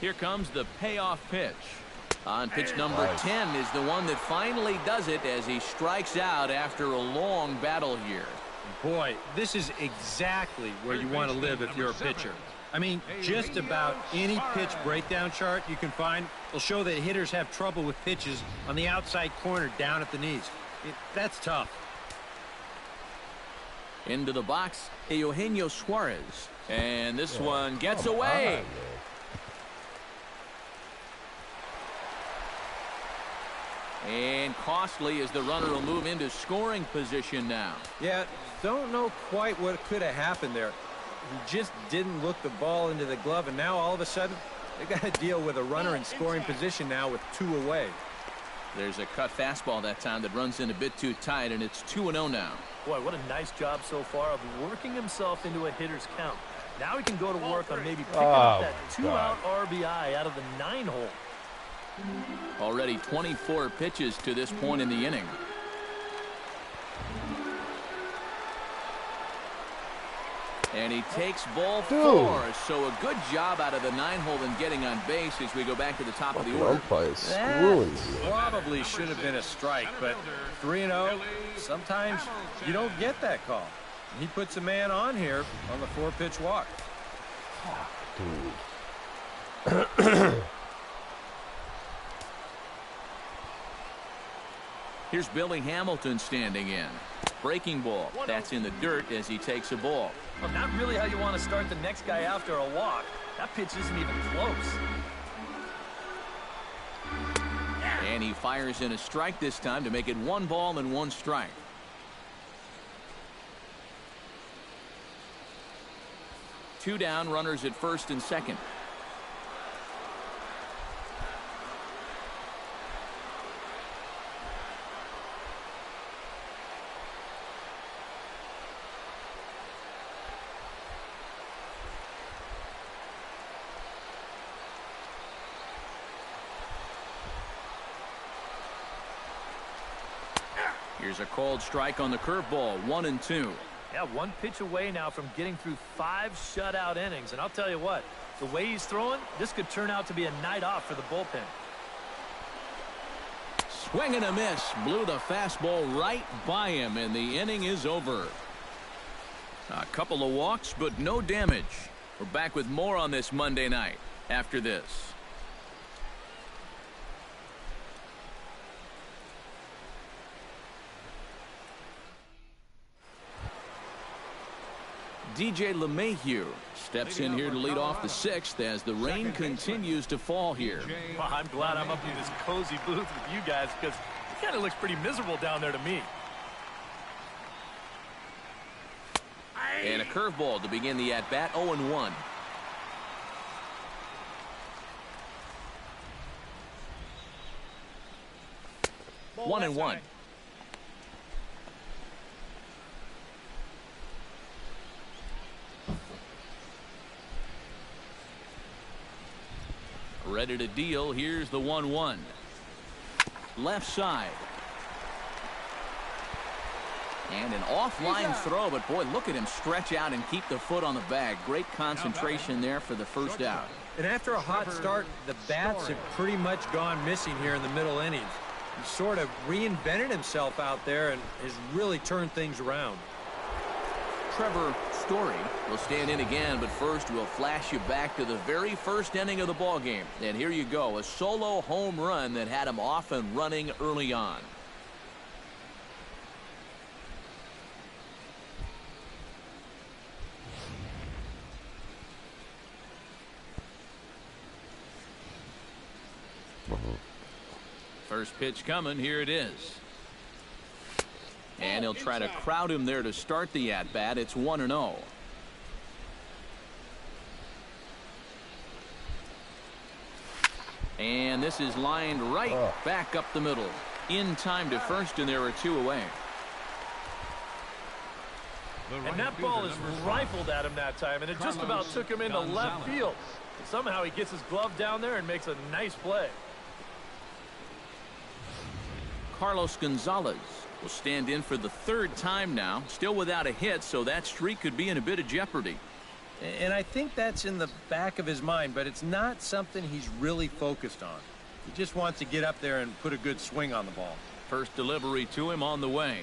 Here comes the payoff pitch. On pitch number 10 is the one that finally does it as he strikes out after a long battle here. Boy, this is exactly where you want to live if you're a pitcher. I mean, just about any pitch breakdown chart you can find will show that hitters have trouble with pitches on the outside corner down at the knees. That's tough. Into the box, Eugenio Suarez. And this one gets away. And costly as the runner will move into scoring position now. Yeah, don't know quite what could have happened there. He just didn't look the ball into the glove, and now all of a sudden they've got to deal with a runner in scoring position now with 2 away. There's a cut fastball that time that runs in a bit too tight, and it's 2-0 now. Boy, what a nice job so far of working himself into a hitter's count. Now he can go to work on maybe picking up that 2-out RBI out of the 9-hole. Already 24 pitches to this point in the inning. And he takes ball 4. So a good job out of the 9-hole and getting on base as we go back to the top of the order. Probably should have been a strike, but 3-0, sometimes you don't get that call. He puts a man on here on the 4-pitch walk. Here's Billy Hamilton standing in. Breaking ball. That's in the dirt as he takes a ball. Well, not really how you want to start the next guy after a walk. That pitch isn't even close. And he fires in a strike this time to make it 1 ball and 1 strike. Two down, runners at first and second. Here's a called strike on the curveball, 1-2. Yeah, 1 pitch away now from getting through 5 shutout innings. And I'll tell you what, the way he's throwing, this could turn out to be a night off for the bullpen. Swing and a miss. Blew the fastball right by him, and the inning is over. A couple of walks, but no damage. We're back with more on this Monday night after this. DJ LeMahieu steps in here to lead off the 6th as the rain continues to fall here. Well, I'm glad I'm up in this cozy booth with you guys because it kind of looks pretty miserable down there to me. And a curveball to begin the at-bat, 0-1. One and one. Ready to deal. Here's the 1-1. Left side. And an offline throw, but boy, look at him stretch out and keep the foot on the bag. Great concentration there for the first out. And after a hot start, the bats have pretty much gone missing here in the middle innings. He sort of reinvented himself out there and has really turned things around. Trevor Story will stand in again, but first we'll flash you back to the very first inning of the ball game. And here you go, a solo home run that had him off and running early on. First pitch coming, here it is. And he'll try to crowd him there to start the at-bat. It's 1-0. And this is lined right back up the middle. In time to first, and there are 2 away. And that ball is rifled at him that time, and it just about took him into left field. And somehow he gets his glove down there and makes a nice play. Carlos Gonzalez will stand in for the 3rd time now, still without a hit, so that streak could be in a bit of jeopardy. And I think that's in the back of his mind, but it's not something he's really focused on. He just wants to get up there and put a good swing on the ball. First delivery to him on the way.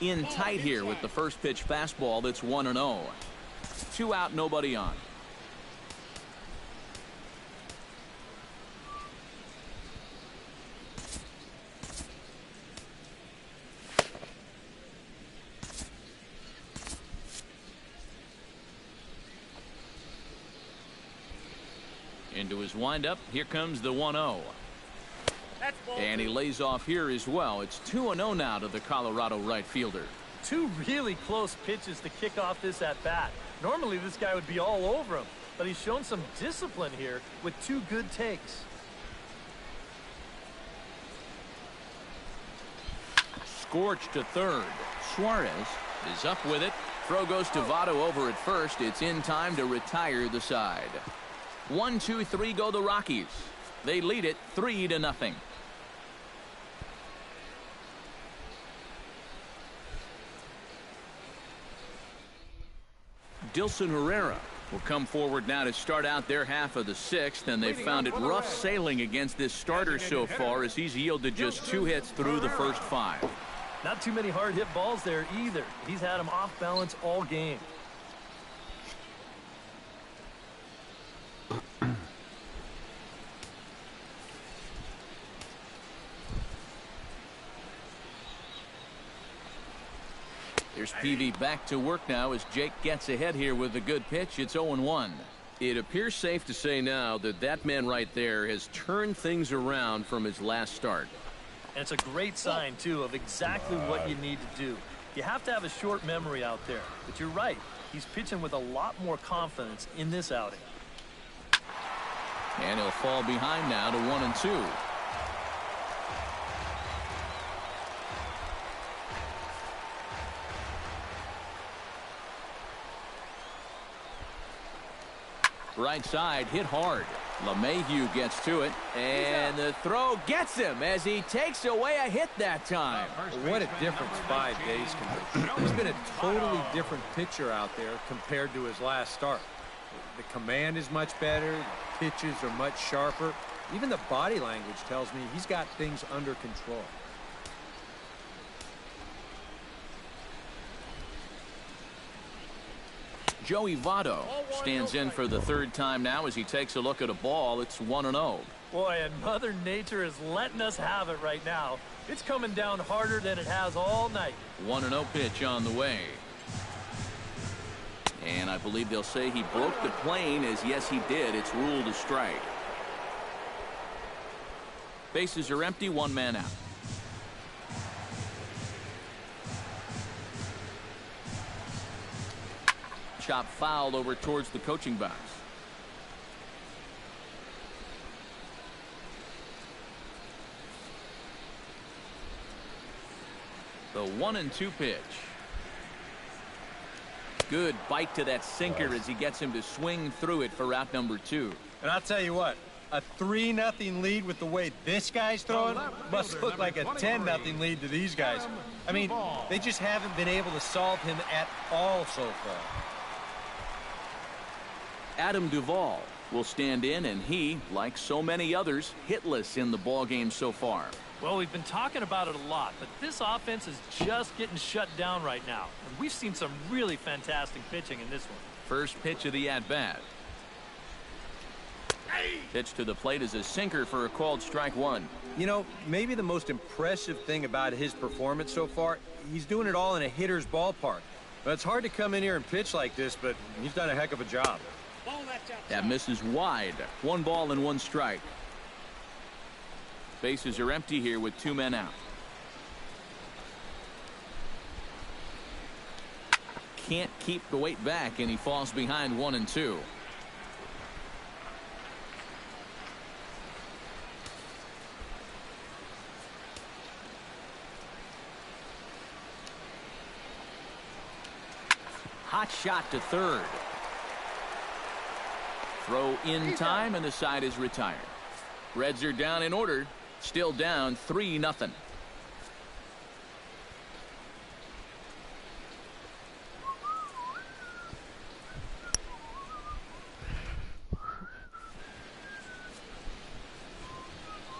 In tight here with the first pitch fastball. That's 1-0. 2 out, nobody on. Into his windup. Here comes the 1-0. And he lays off here as well. It's 2-0 now to the Colorado right fielder. 2 really close pitches to kick off this at bat. Normally this guy would be all over him, but he's shown some discipline here with 2 good takes. Scorched to third. Suarez is up with it. Throw goes to Votto over at first. It's in time to retire the side. 1, 2, 3 go the Rockies. They lead it 3-0. Dilson Herrera will come forward now to start out their half of the 6th, and they've found it rough sailing against this starter so far as he's yielded just 2 hits through the first 5. Not too many hard hit balls there either. He's had them off balance all game. There's PV back to work now as Jake gets ahead here with a good pitch. It's 0-1. It appears safe to say now that that man right there has turned things around from his last start. And it's a great sign, too, of exactly what you need to do. You have to have a short memory out there. But you're right. He's pitching with a lot more confidence in this outing. And he'll fall behind now to 1-2. Right side hit hard. LeMahieu gets to it, and the throw gets him as he takes away a hit that time. What a difference 5 days can make. He's been a totally different pitcher out there compared to his last start. The command is much better. The pitches are much sharper. Even the body language tells me he's got things under control. Joey Votto stands in for the 3rd time now as he takes a look at a ball. It's 1-0. Boy, and Mother Nature is letting us have it right now. It's coming down harder than it has all night. 1-0 pitch on the way. And I believe they'll say he broke the plane, as yes he did. It's ruled a strike. Bases are empty, 1 man out. Chop fouled over towards the coaching box. The 1-2 pitch. Good bite to that sinker as he gets him to swing through it for out number 2. And I'll tell you what, a 3-0 lead with the way this guy's throwing must look like a 10-0 lead to these guys. I mean, they just haven't been able to solve him at all so far. Adam Duvall will stand in, and he, like so many others, hitless in the ballgame so far. Well, we've been talking about it a lot, but this offense is just getting shut down right now. And we've seen some really fantastic pitching in this one. First pitch of the at-bat. Pitch to the plate is a sinker for a called strike 1. You know, maybe the most impressive thing about his performance so far, he's doing it all in a hitter's ballpark. But it's hard to come in here and pitch like this, but he's done a heck of a job. That misses wide. 1 ball and 1 strike. Bases are empty here with 2 men out. Can't keep the weight back, and he falls behind 1-2. Hot shot to third. Throw in time, and the side is retired. Reds are down in order. Still down 3-0.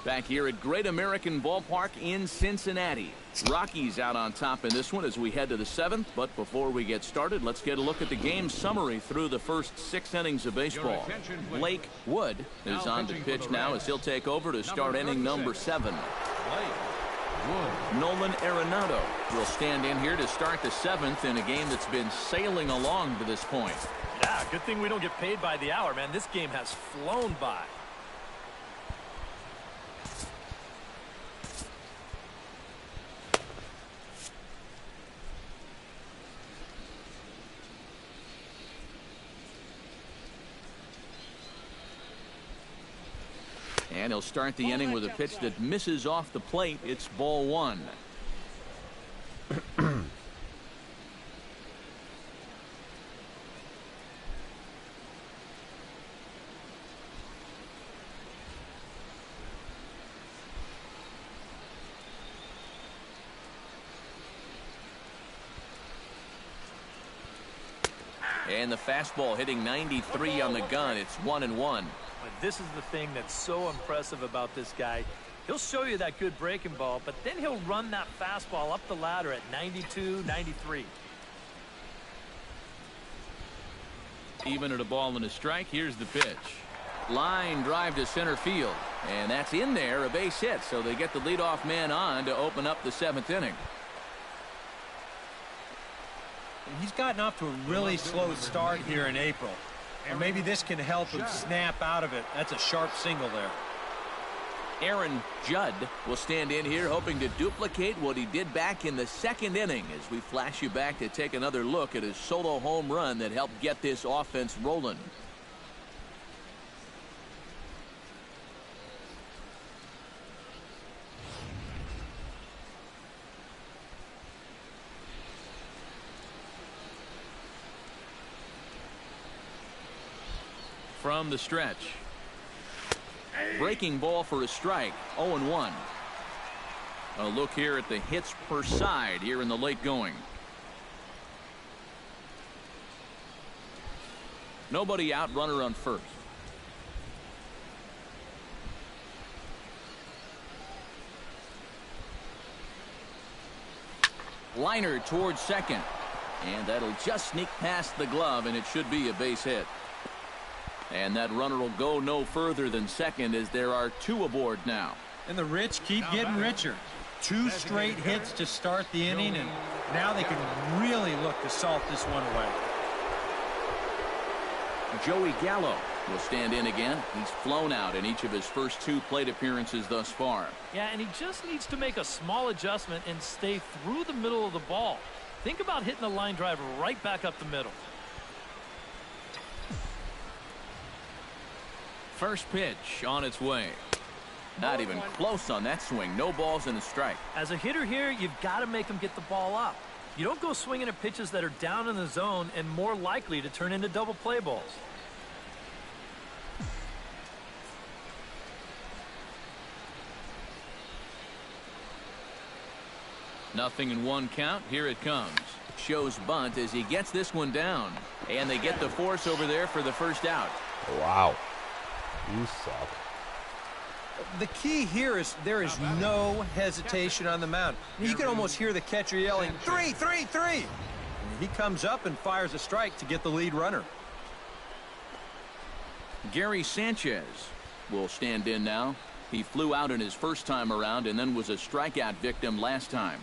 Back here at Great American Ballpark in Cincinnati. Rockies out on top in this one as we head to the 7th. But before we get started, let's get a look at the game summary through the first 6 innings of baseball. Blake Wood is on the pitch now as he'll take over to start inning number 7. Nolan Arenado will stand in here to start the 7th in a game that's been sailing along to this point. Yeah, good thing we don't get paid by the hour, man. This game has flown by. And he'll start the inning with a pitch that misses off the plate. It's ball 1. And the fastball hitting 93 on the gun. It's 1-1. But this is the thing that's so impressive about this guy. He'll show you that good breaking ball, but then he'll run that fastball up the ladder at 92, 93. Even at a ball and a strike, here's the pitch. Line drive to center field. And that's in there, a base hit. So they get the leadoff man on to open up the 7th inning. He's gotten off to a really slow start here in April. And maybe this can help him snap out of it. That's a sharp single there. Aaron Judd will stand in here hoping to duplicate what he did back in the 2nd inning as we flash you back to take another look at his solo home run that helped get this offense rolling. From the stretch. Breaking ball for a strike. 0-1. A look here at the hits per side here in the late going. Nobody out, runner on first. Liner towards second. And that'll just sneak past the glove, and it should be a base hit. And that runner will go no further than second as there are 2 aboard now. And the rich keep getting richer. 2 straight hits to start the inning, and now they can really look to salt this one away. Joey Gallo will stand in again. He's flown out in each of his first 2 plate appearances thus far. Yeah, and he just needs to make a small adjustment and stay through the middle of the ball. Think about hitting a line drive right back up the middle. First pitch on its way. Not even close on that swing. No balls and a strike. As a hitter here, you've got to make him get the ball up. You don't go swinging at pitches that are down in the zone and more likely to turn into double play balls. Nothing in 1 count. Here it comes. Shows bunt as he gets this one down. And they get the force over there for the first out. Wow. You suck. The key here is there is no hesitation on the mound. You can almost hear the catcher yelling, 3, 3, 3. And he comes up and fires a strike to get the lead runner. Gary Sanchez will stand in now. He flew out in his first time around and then was a strikeout victim last time.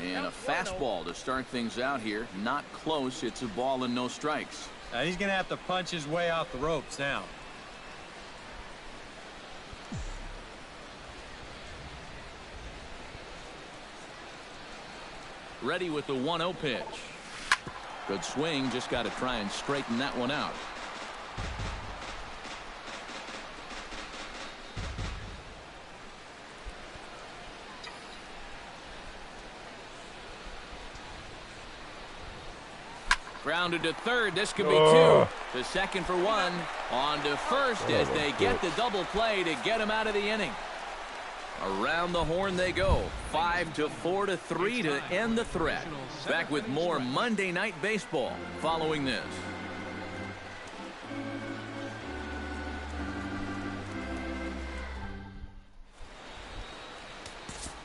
And a fastball to start things out here. Not close. It's a ball and no strikes. Now he's going to have to punch his way off the ropes now. Ready with the 1-0 pitch. Good swing. Just got to try and straighten that one out. Grounded to third. This could be 2. To second for 1. On to first as they get the double play to get him out of the inning. Around the horn they go. 5-4 to 3 to end the threat. Back with more Monday Night Baseball following this.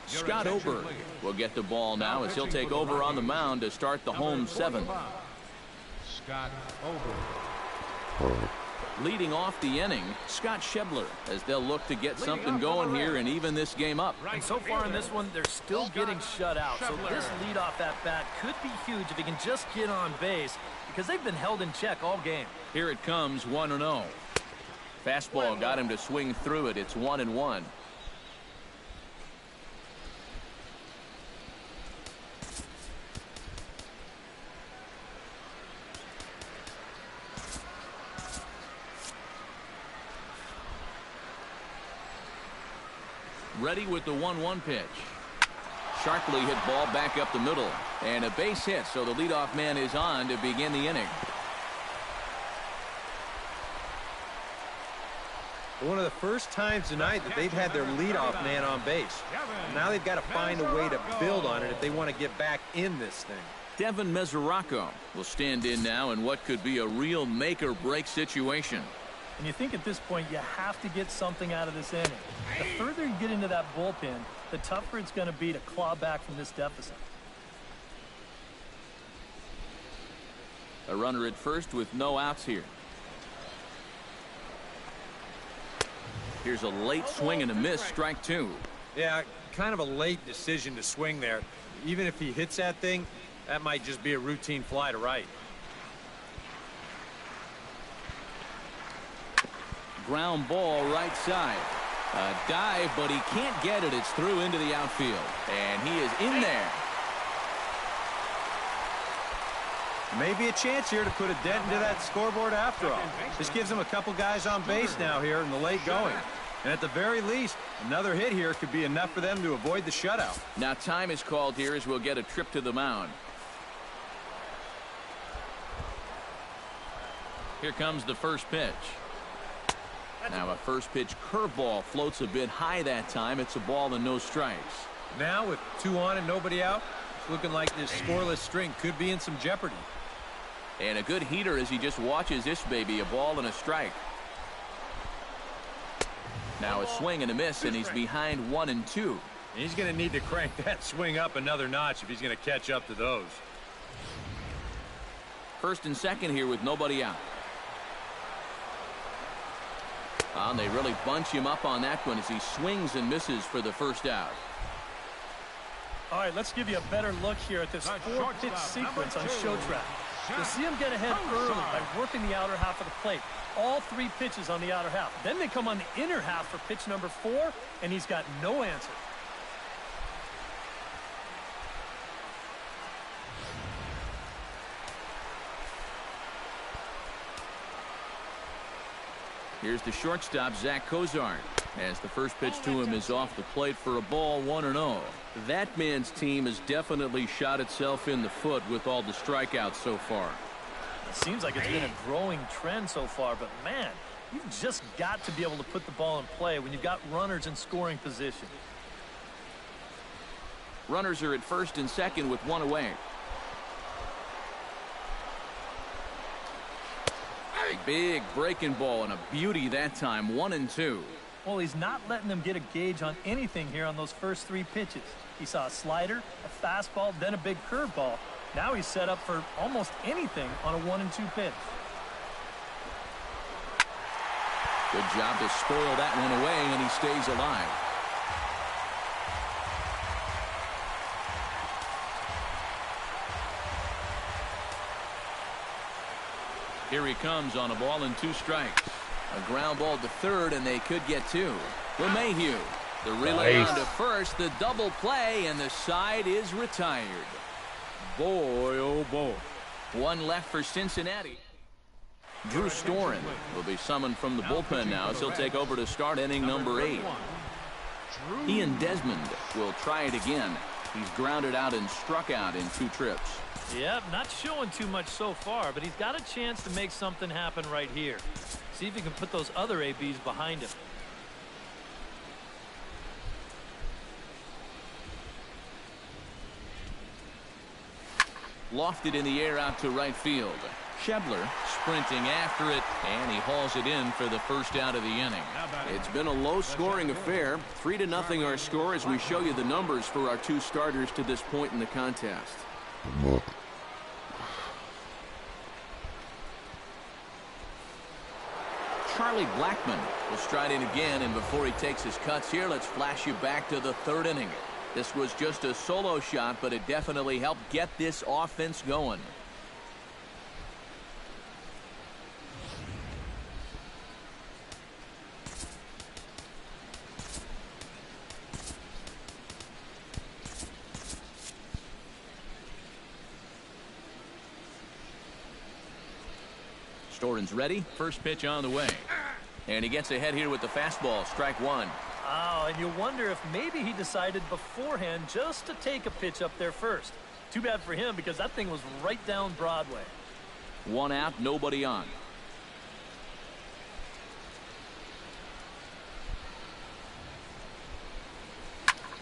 Scott Oberg will get the ball now as he'll take over on the mound to start the home seventh. Scott Oberg. Leading off the inning, Scott Schebler, as they'll look to get something going here and even this game up. And so far in this one, they're still getting shut out. So this leadoff at bat could be huge if he can just get on base, because they've been held in check all game. Here it comes, 1-0. Fastball got him to swing through it. It's 1-1. Ready with the 1-1 pitch. Sharply hit ball back up the middle. And a base hit, so the leadoff man is on to begin the inning. One of the first times tonight that they've had their leadoff man on base. Now they've got to find a way to build on it if they want to get back in this thing. Devin Mesoraco will stand in now in what could be a real make-or-break situation. And you think at this point you have to get something out of this inning. The further you get into that bullpen, the tougher it's going to be to claw back from this deficit. A runner at first with no outs here. Here's a late swing and a miss, strike two. Yeah, kind of a late decision to swing there. Even if he hits that thing, that might just be a routine fly to right. Ground ball right side. A dive, but he can't get it. It's through into the outfield. And he is in there. Maybe a chance here to put a dent into that scoreboard after all. This gives him a couple guys on base now here in the late going. And at the very least, another hit here could be enough for them to avoid the shutout. Now time is called here as we'll get a trip to the mound. Here comes the first pitch. Now a first pitch curveball floats a bit high that time. It's a ball and no strikes. Now with two on and nobody out, it's looking like this scoreless string could be in some jeopardy. And a good heater as he just watches this baby. A ball and a strike. Now a swing and a miss, and he's behind 1-2. And he's going to need to crank that swing up another notch if he's going to catch up to those. First and second here with nobody out. And they really bunch him up on that one as he swings and misses for the first out. All right, let's give you a better look here at this four-pitch sequence on Show Track. You'll see him get ahead early by working the outer half of the plate. All three pitches on the outer half. Then they come on the inner half for pitch number 4, and he's got no answer. Here's the shortstop, Zach Cozart, as the first pitch to him is off the plate for a ball, 1-0. That man's team has definitely shot itself in the foot with all the strikeouts so far. It seems like it's been a growing trend so far, but man, you've just got to be able to put the ball in play when you've got runners in scoring position. Runners are at first and second with one away. Big breaking ball and a beauty that time, 1-2. Well, he's not letting them get a gauge on anything here on those first three pitches. He saw a slider, a fastball, then a big curveball. Now he's set up for almost anything on a 1-2 pitch. Good job to spoil that one away, and he stays alive. Here he comes on a ball and 2 strikes. A ground ball to third, and they could get 2. LeMahieu, the relay on to first, the double play, and the side is retired. Boy, oh boy. One left for Cincinnati. Drew Storen will be summoned from the bullpen now as he'll take over to start inning number 8. Ian Desmond will try it again. He's grounded out and struck out in 2 trips. Yep, not showing too much so far, but he's got a chance to make something happen right here. See if he can put those other ABs behind him. Lofted in the air out to right field. Schebler sprinting after it, and he hauls it in for the first out of the inning. It's been a low-scoring affair. 3-0 our score as we show you the numbers for our two starters to this point in the contest. Charlie Blackmon will stride in again, and before he takes his cuts here, let's flash you back to the third inning. This was just a solo shot, but it definitely helped get this offense going. Storen's ready. First pitch on the way. And he gets ahead here with the fastball. Strike one. Oh, and you wonder if maybe he decided beforehand just to take a pitch up there first. Too bad for him because that thing was right down Broadway. One out, nobody on.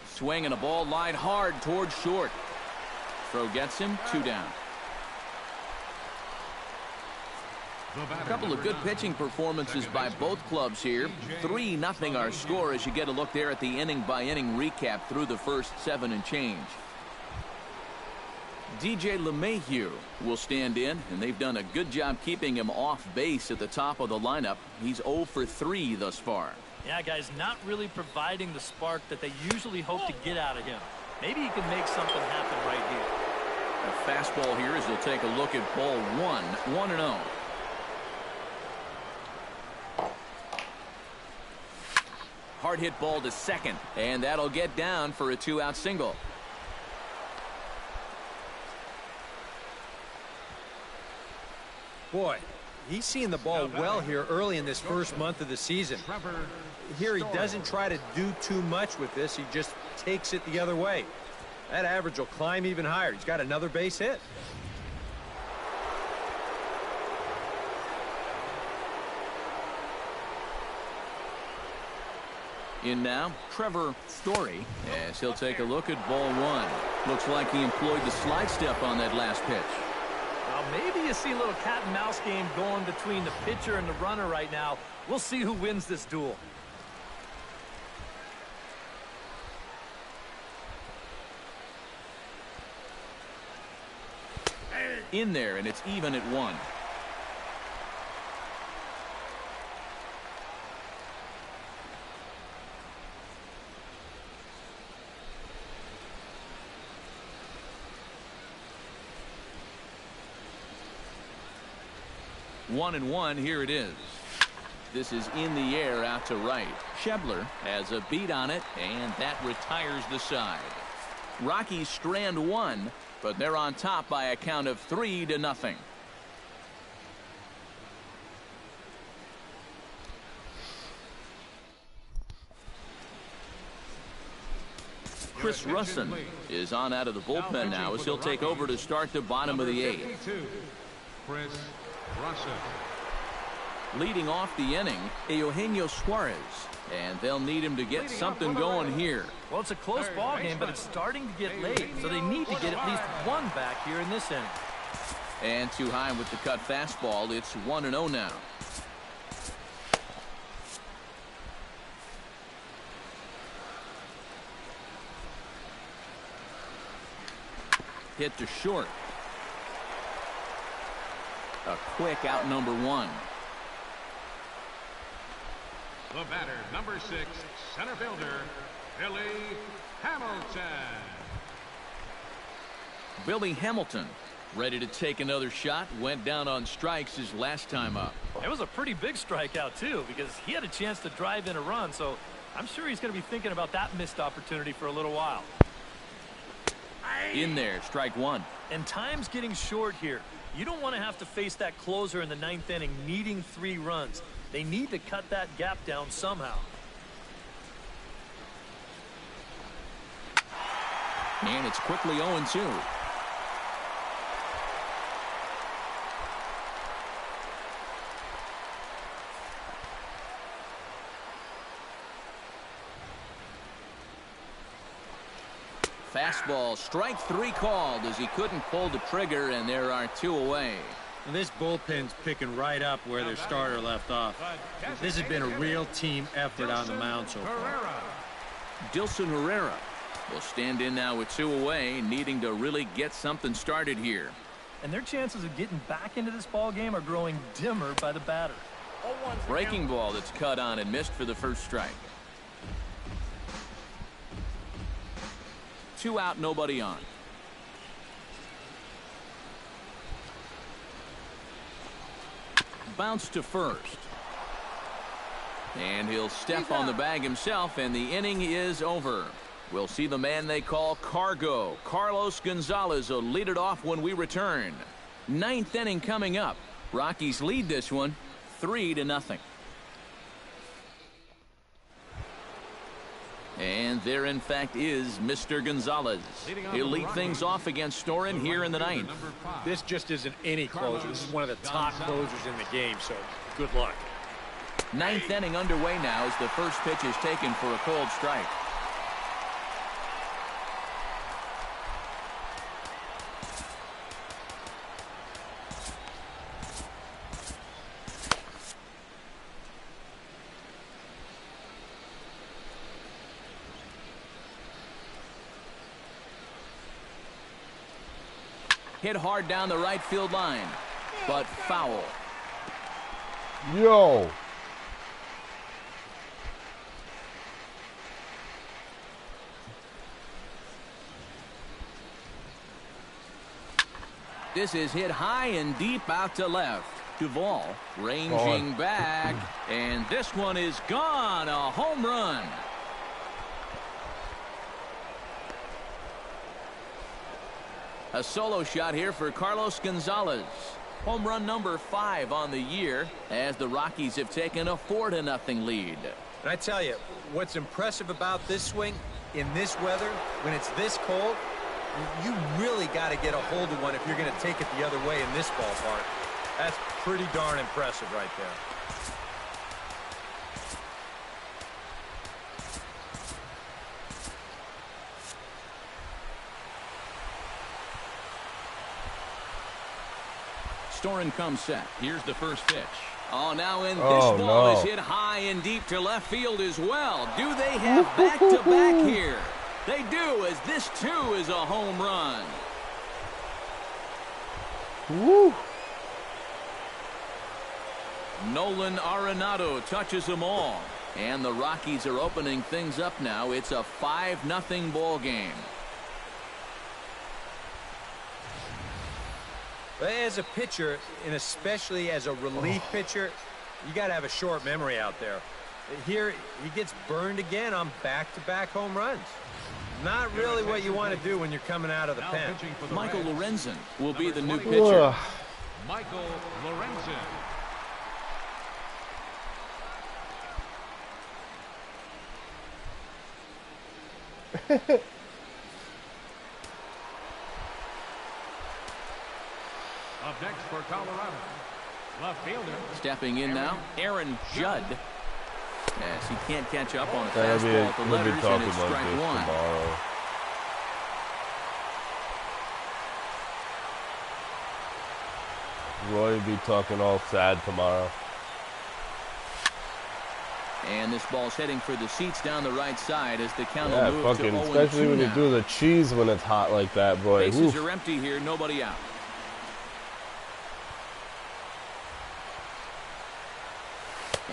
Swing and a ball lined hard towards short. Throw gets him, 2 down. A couple of good pitching performances by both clubs here. 3-0 our score as you get a look there at the inning-by-inning recap through the first 7 and change. DJ LeMahieu will stand in, and they've done a good job keeping him off base at the top of the lineup. He's 0 for 3 thus far. Yeah, guys, not really providing the spark that they usually hope to get out of him. Maybe he can make something happen right here. A fastball here as they'll take a look at ball 1, 1-0. Hard hit ball to second, and that'll get down for a 2-out single. Boy, he's seeing the ball well here early in this first month of the season. Here he doesn't try to do too much with this. He just takes it the other way. That average will climb even higher. He's got another base hit. In now, Trevor Story, as he'll take a look at ball 1. Looks like he employed the slide step on that last pitch. Now, maybe you see a little cat and mouse game going between the pitcher and the runner right now. We'll see who wins this duel. In there, and it's even at 1. One and one, here it is. This is in the air out to right. Schebler has a beat on it, and that retires the side. Rockies strand 1, but they're on top by a count of 3-0. Chris Russin is on out of the bullpen now as he'll take over to start the bottom of the 8th. Chris Russin. Leading off the inning, Eugenio Suarez, and they'll need him to get something going here. Well, it's a close ball game, but it's starting to get late, so they need to get at least one back here in this inning. And too high with the cut fastball. It's 1-0 now. Hit to short. A quick out number 1. The batter, number 6, center fielder, Billy Hamilton. Billy Hamilton ready to take another shot. Went down on strikes his last time up. It was a pretty big strikeout, too, because he had a chance to drive in a run, so I'm sure he's going to be thinking about that missed opportunity for a little while. In there, strike 1. And time's getting short here. You don't want to have to face that closer in the 9th inning needing 3 runs. They need to cut that gap down somehow. And it's quickly 0-2. fastball. Strike 3 called as he couldn't pull the trigger, and there are 2 away. And this bullpen's picking right up where their starter left off. This has been a real team effort on the mound so far. Dilson Herrera will stand in now with 2 away, needing to really get something started here. And their chances of getting back into this ball game are growing dimmer by the batter. Breaking ball that's cut on and missed for the first strike. 2 out, nobody on. Bounce to first. And he'll step on the bag himself, and the inning is over. We'll see the man they call Cargo. Carlos Gonzalez will lead it off when we return. 9th inning coming up. Rockies lead this one 3-0. And there, in fact, is Mr. Gonzalez. He'll lead things off against Storen here in the 9th. This just isn't any closer. This is one of the top closers in the game, so good luck. 9th inning underway now as the first pitch is taken for a cold strike. Hit hard down the right field line, but foul. Yo. This is hit high and deep out to left. Duvall ranging back, and this one is gone. A home run. A solo shot here for Carlos Gonzalez. Home run number 5 on the year as the Rockies have taken a 4-0 lead. And I tell you, what's impressive about this swing in this weather, when it's this cold, you really got to get a hold of one if you're going to take it the other way in this ballpark. That's pretty darn impressive right there. Storen comes set. Here's the first pitch. Oh, now in this ball is hit high and deep to left field as well. Do they have back-to-back here? They do, as this too is a home run. Woo. Nolan Arenado touches them all. And the Rockies are opening things up now. It's a 5-0 ball game. As a pitcher, and especially as a relief pitcher, you got to have a short memory out there. Here, he gets burned again on back-to-back home runs. Not really what you want to do when you're coming out of the pen. Michael Lorenzen will be the new pitcher. Michael Lorenzen. Up next for Colorado, left fielder. Stepping in now, Aaron Judd. Yes, he can't catch up on a fastball at the letters, and it's strike 1. Tomorrow. Roy be talking all sad tomorrow. And this ball's heading for the seats down the right side as the count Yeah, will move fucking, to 0-2 especially when you now. do the cheese when it's hot like that, boy. Bases Oof. are empty here, nobody out.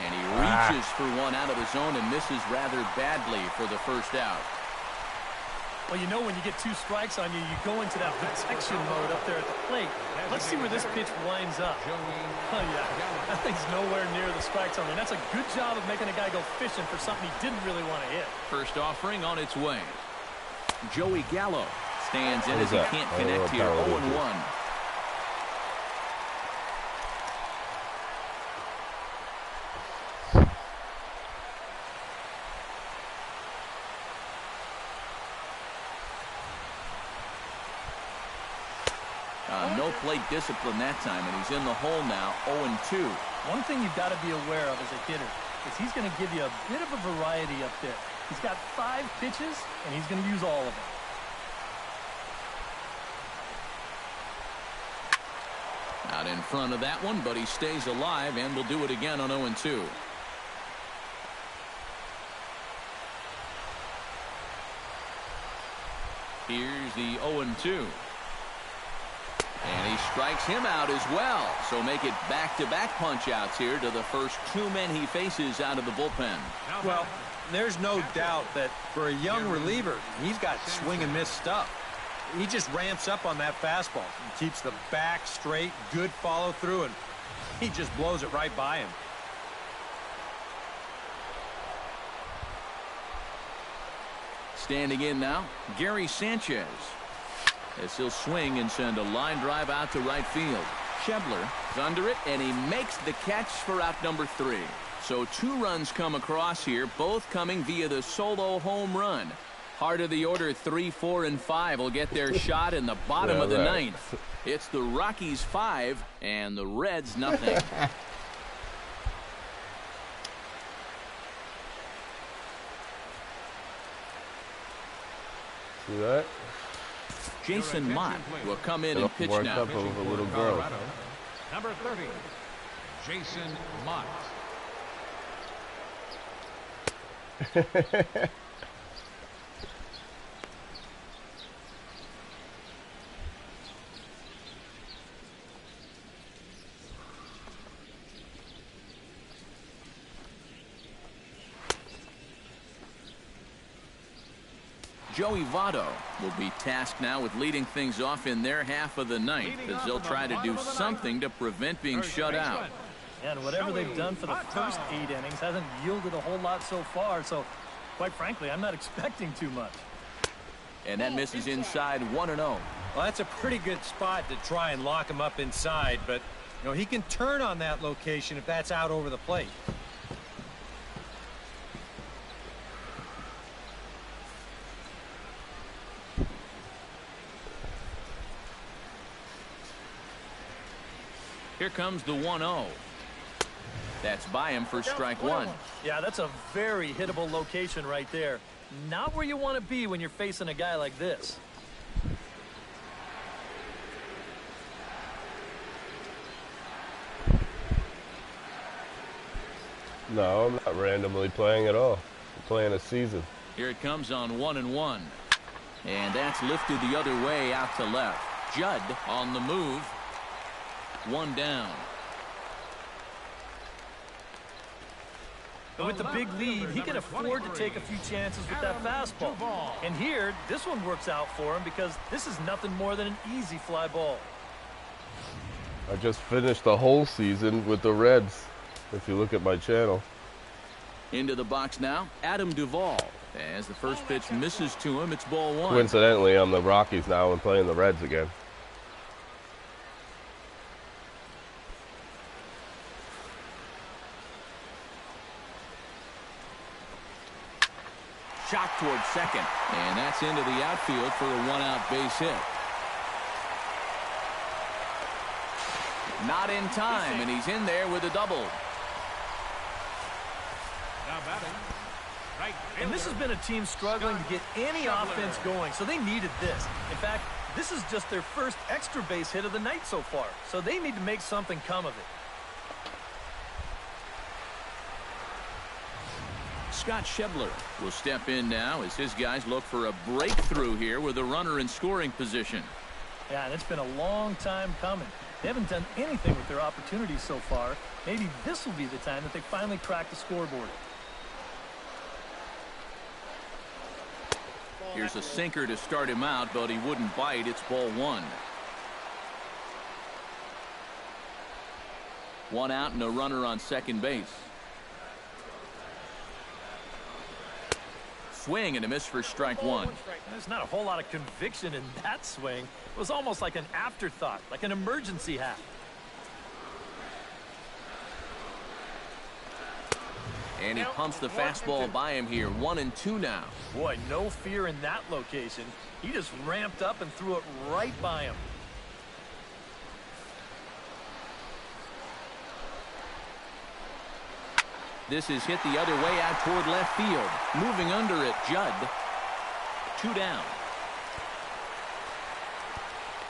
And he reaches for one out of the zone and misses rather badly for the first out. Well, you know when you get 2 strikes on you, you go into that protection mode up there at the plate. Let's see where this pitch winds up. Oh, yeah. That thing's nowhere near the strike zone. And that's a good job of making a guy go fishing for something he didn't really want to hit. First offering on its way. Joey Gallo stands in as he can't I don't know connect here. what power 0-1. No plate discipline that time, and he's in the hole now, 0-2. One thing you've got to be aware of as a hitter is he's going to give you a bit of a variety up there. He's got 5 pitches, and he's going to use all of them. Out in front of that one, but he stays alive and will do it again on 0-2. Here's the 0-2. And he strikes him out as well. So make it back-to-back punch-outs here to the first two men he faces out of the bullpen. Well, there's no doubt that for a young reliever, he's got swing and miss stuff. He just ramps up on that fastball and keeps the back straight, good follow-through, and he just blows it right by him. Standing in now, Gary Sanchez. As he'll swing and send a line drive out to right field. Schebler is under it, and he makes the catch for out number 3. So 2 runs come across here, both coming via the solo home run. Heart of the order 3, 4, and 5 will get their shot in the bottom of the ninth. It's the Rockies 5 and the Reds nothing. See that? Jason Mott will come in and pitch now. Up over little girl. Number 30, Jason Mott. Joey Votto will be tasked now with leading things off in their half of the ninth as they'll try to do something to prevent being shut out. And whatever they've done for the first 8 innings hasn't yielded a whole lot so far, so quite frankly, I'm not expecting too much. And that misses inside 1-0. Well, that's a pretty good spot to try and lock him up inside, but you know he can turn on that location if that's out over the plate. Here comes the 1-0. That's by him for strike 1. Yeah, that's a very hittable location right there. Not where you want to be when you're facing a guy like this. No, I'm not randomly playing at all. I'm playing a season. Here it comes on 1-1. And that's lifted the other way out to left. Judd on the move. 1 down. But with the big lead, he can afford to take a few chances with that fastball. And here, this one works out for him because this is nothing more than an easy fly ball. I just finished the whole season with the Reds, if you look at my channel. Into the box now, Adam Duvall. As the first pitch misses to him, it's ball 1. Coincidentally, I'm the Rockies now and playing the Reds again. Shot towards second. And that's into the outfield for a 1-out base hit. Not in time, and he's in there with a double. Now batting, right fielder. And this has been a team struggling to get any offense going, so they needed this. In fact, this is just their first extra base hit of the night so far, so they need to make something come of it. Scott Schebler will step in now as his guys look for a breakthrough here with a runner in scoring position. Yeah, and it's been a long time coming. They haven't done anything with their opportunities so far. Maybe this will be the time that they finally crack the scoreboard. Here's a sinker to start him out, but he wouldn't bite. It's ball 1. 1 out and a runner on second base. Swing and a miss for strike 1. There's not a whole lot of conviction in that swing. It was almost like an afterthought, like an emergency hat. And he pumps the fastball by him here. 1-2 now. Boy, no fear in that location. He just ramped up and threw it right by him. This is hit the other way out toward left field. Moving under it, Judd. 2 down.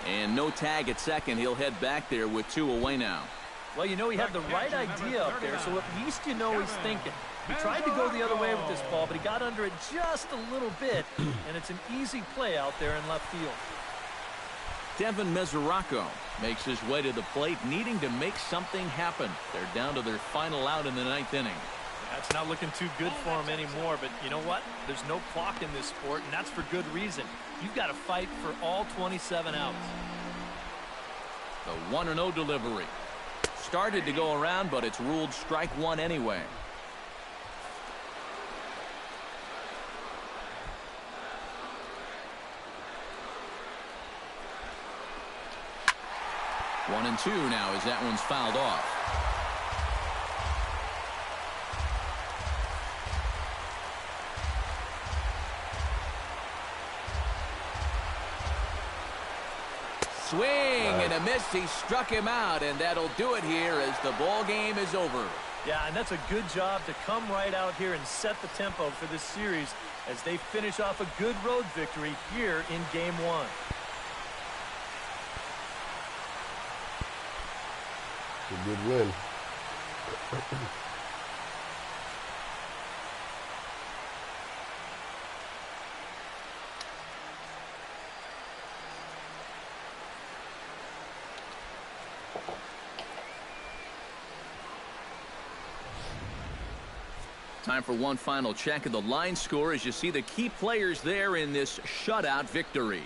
And no tag at second. He'll head back there with 2 away now. Well, you know, he had the right idea up there, so at least you know he's thinking. He tried to go the other way with this ball, but he got under it just a little bit, and it's an easy play out there in left field. Devin Mesoraco makes his way to the plate, needing to make something happen. They're down to their final out in the 9th inning. That's not looking too good for him anymore, but you know what? There's no clock in this sport, and that's for good reason. You've got to fight for all 27 outs. The 1-0 delivery. Started to go around, but it's ruled strike 1 anyway. One and 2 now as that one's fouled off. Swing and a miss. He struck him out, and that'll do it here as the ball game is over. Yeah, and that's a good job to come right out here and set the tempo for this series as they finish off a good road victory here in Game 1. A good win. Time for one final check of the line score as you see the key players there in this shutout victory.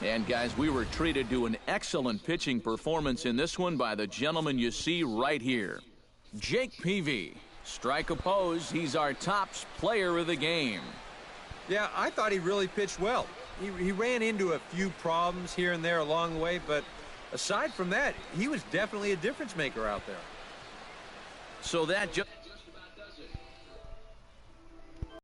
And guys, we were treated to an excellent pitching performance in this one by the gentleman you see right here. Jake Peavy. Strike opposed. He's our top player of the game. Yeah, I thought he really pitched well. He ran into a few problems here and there along the way, but aside from that, he was definitely a difference maker out there. So that just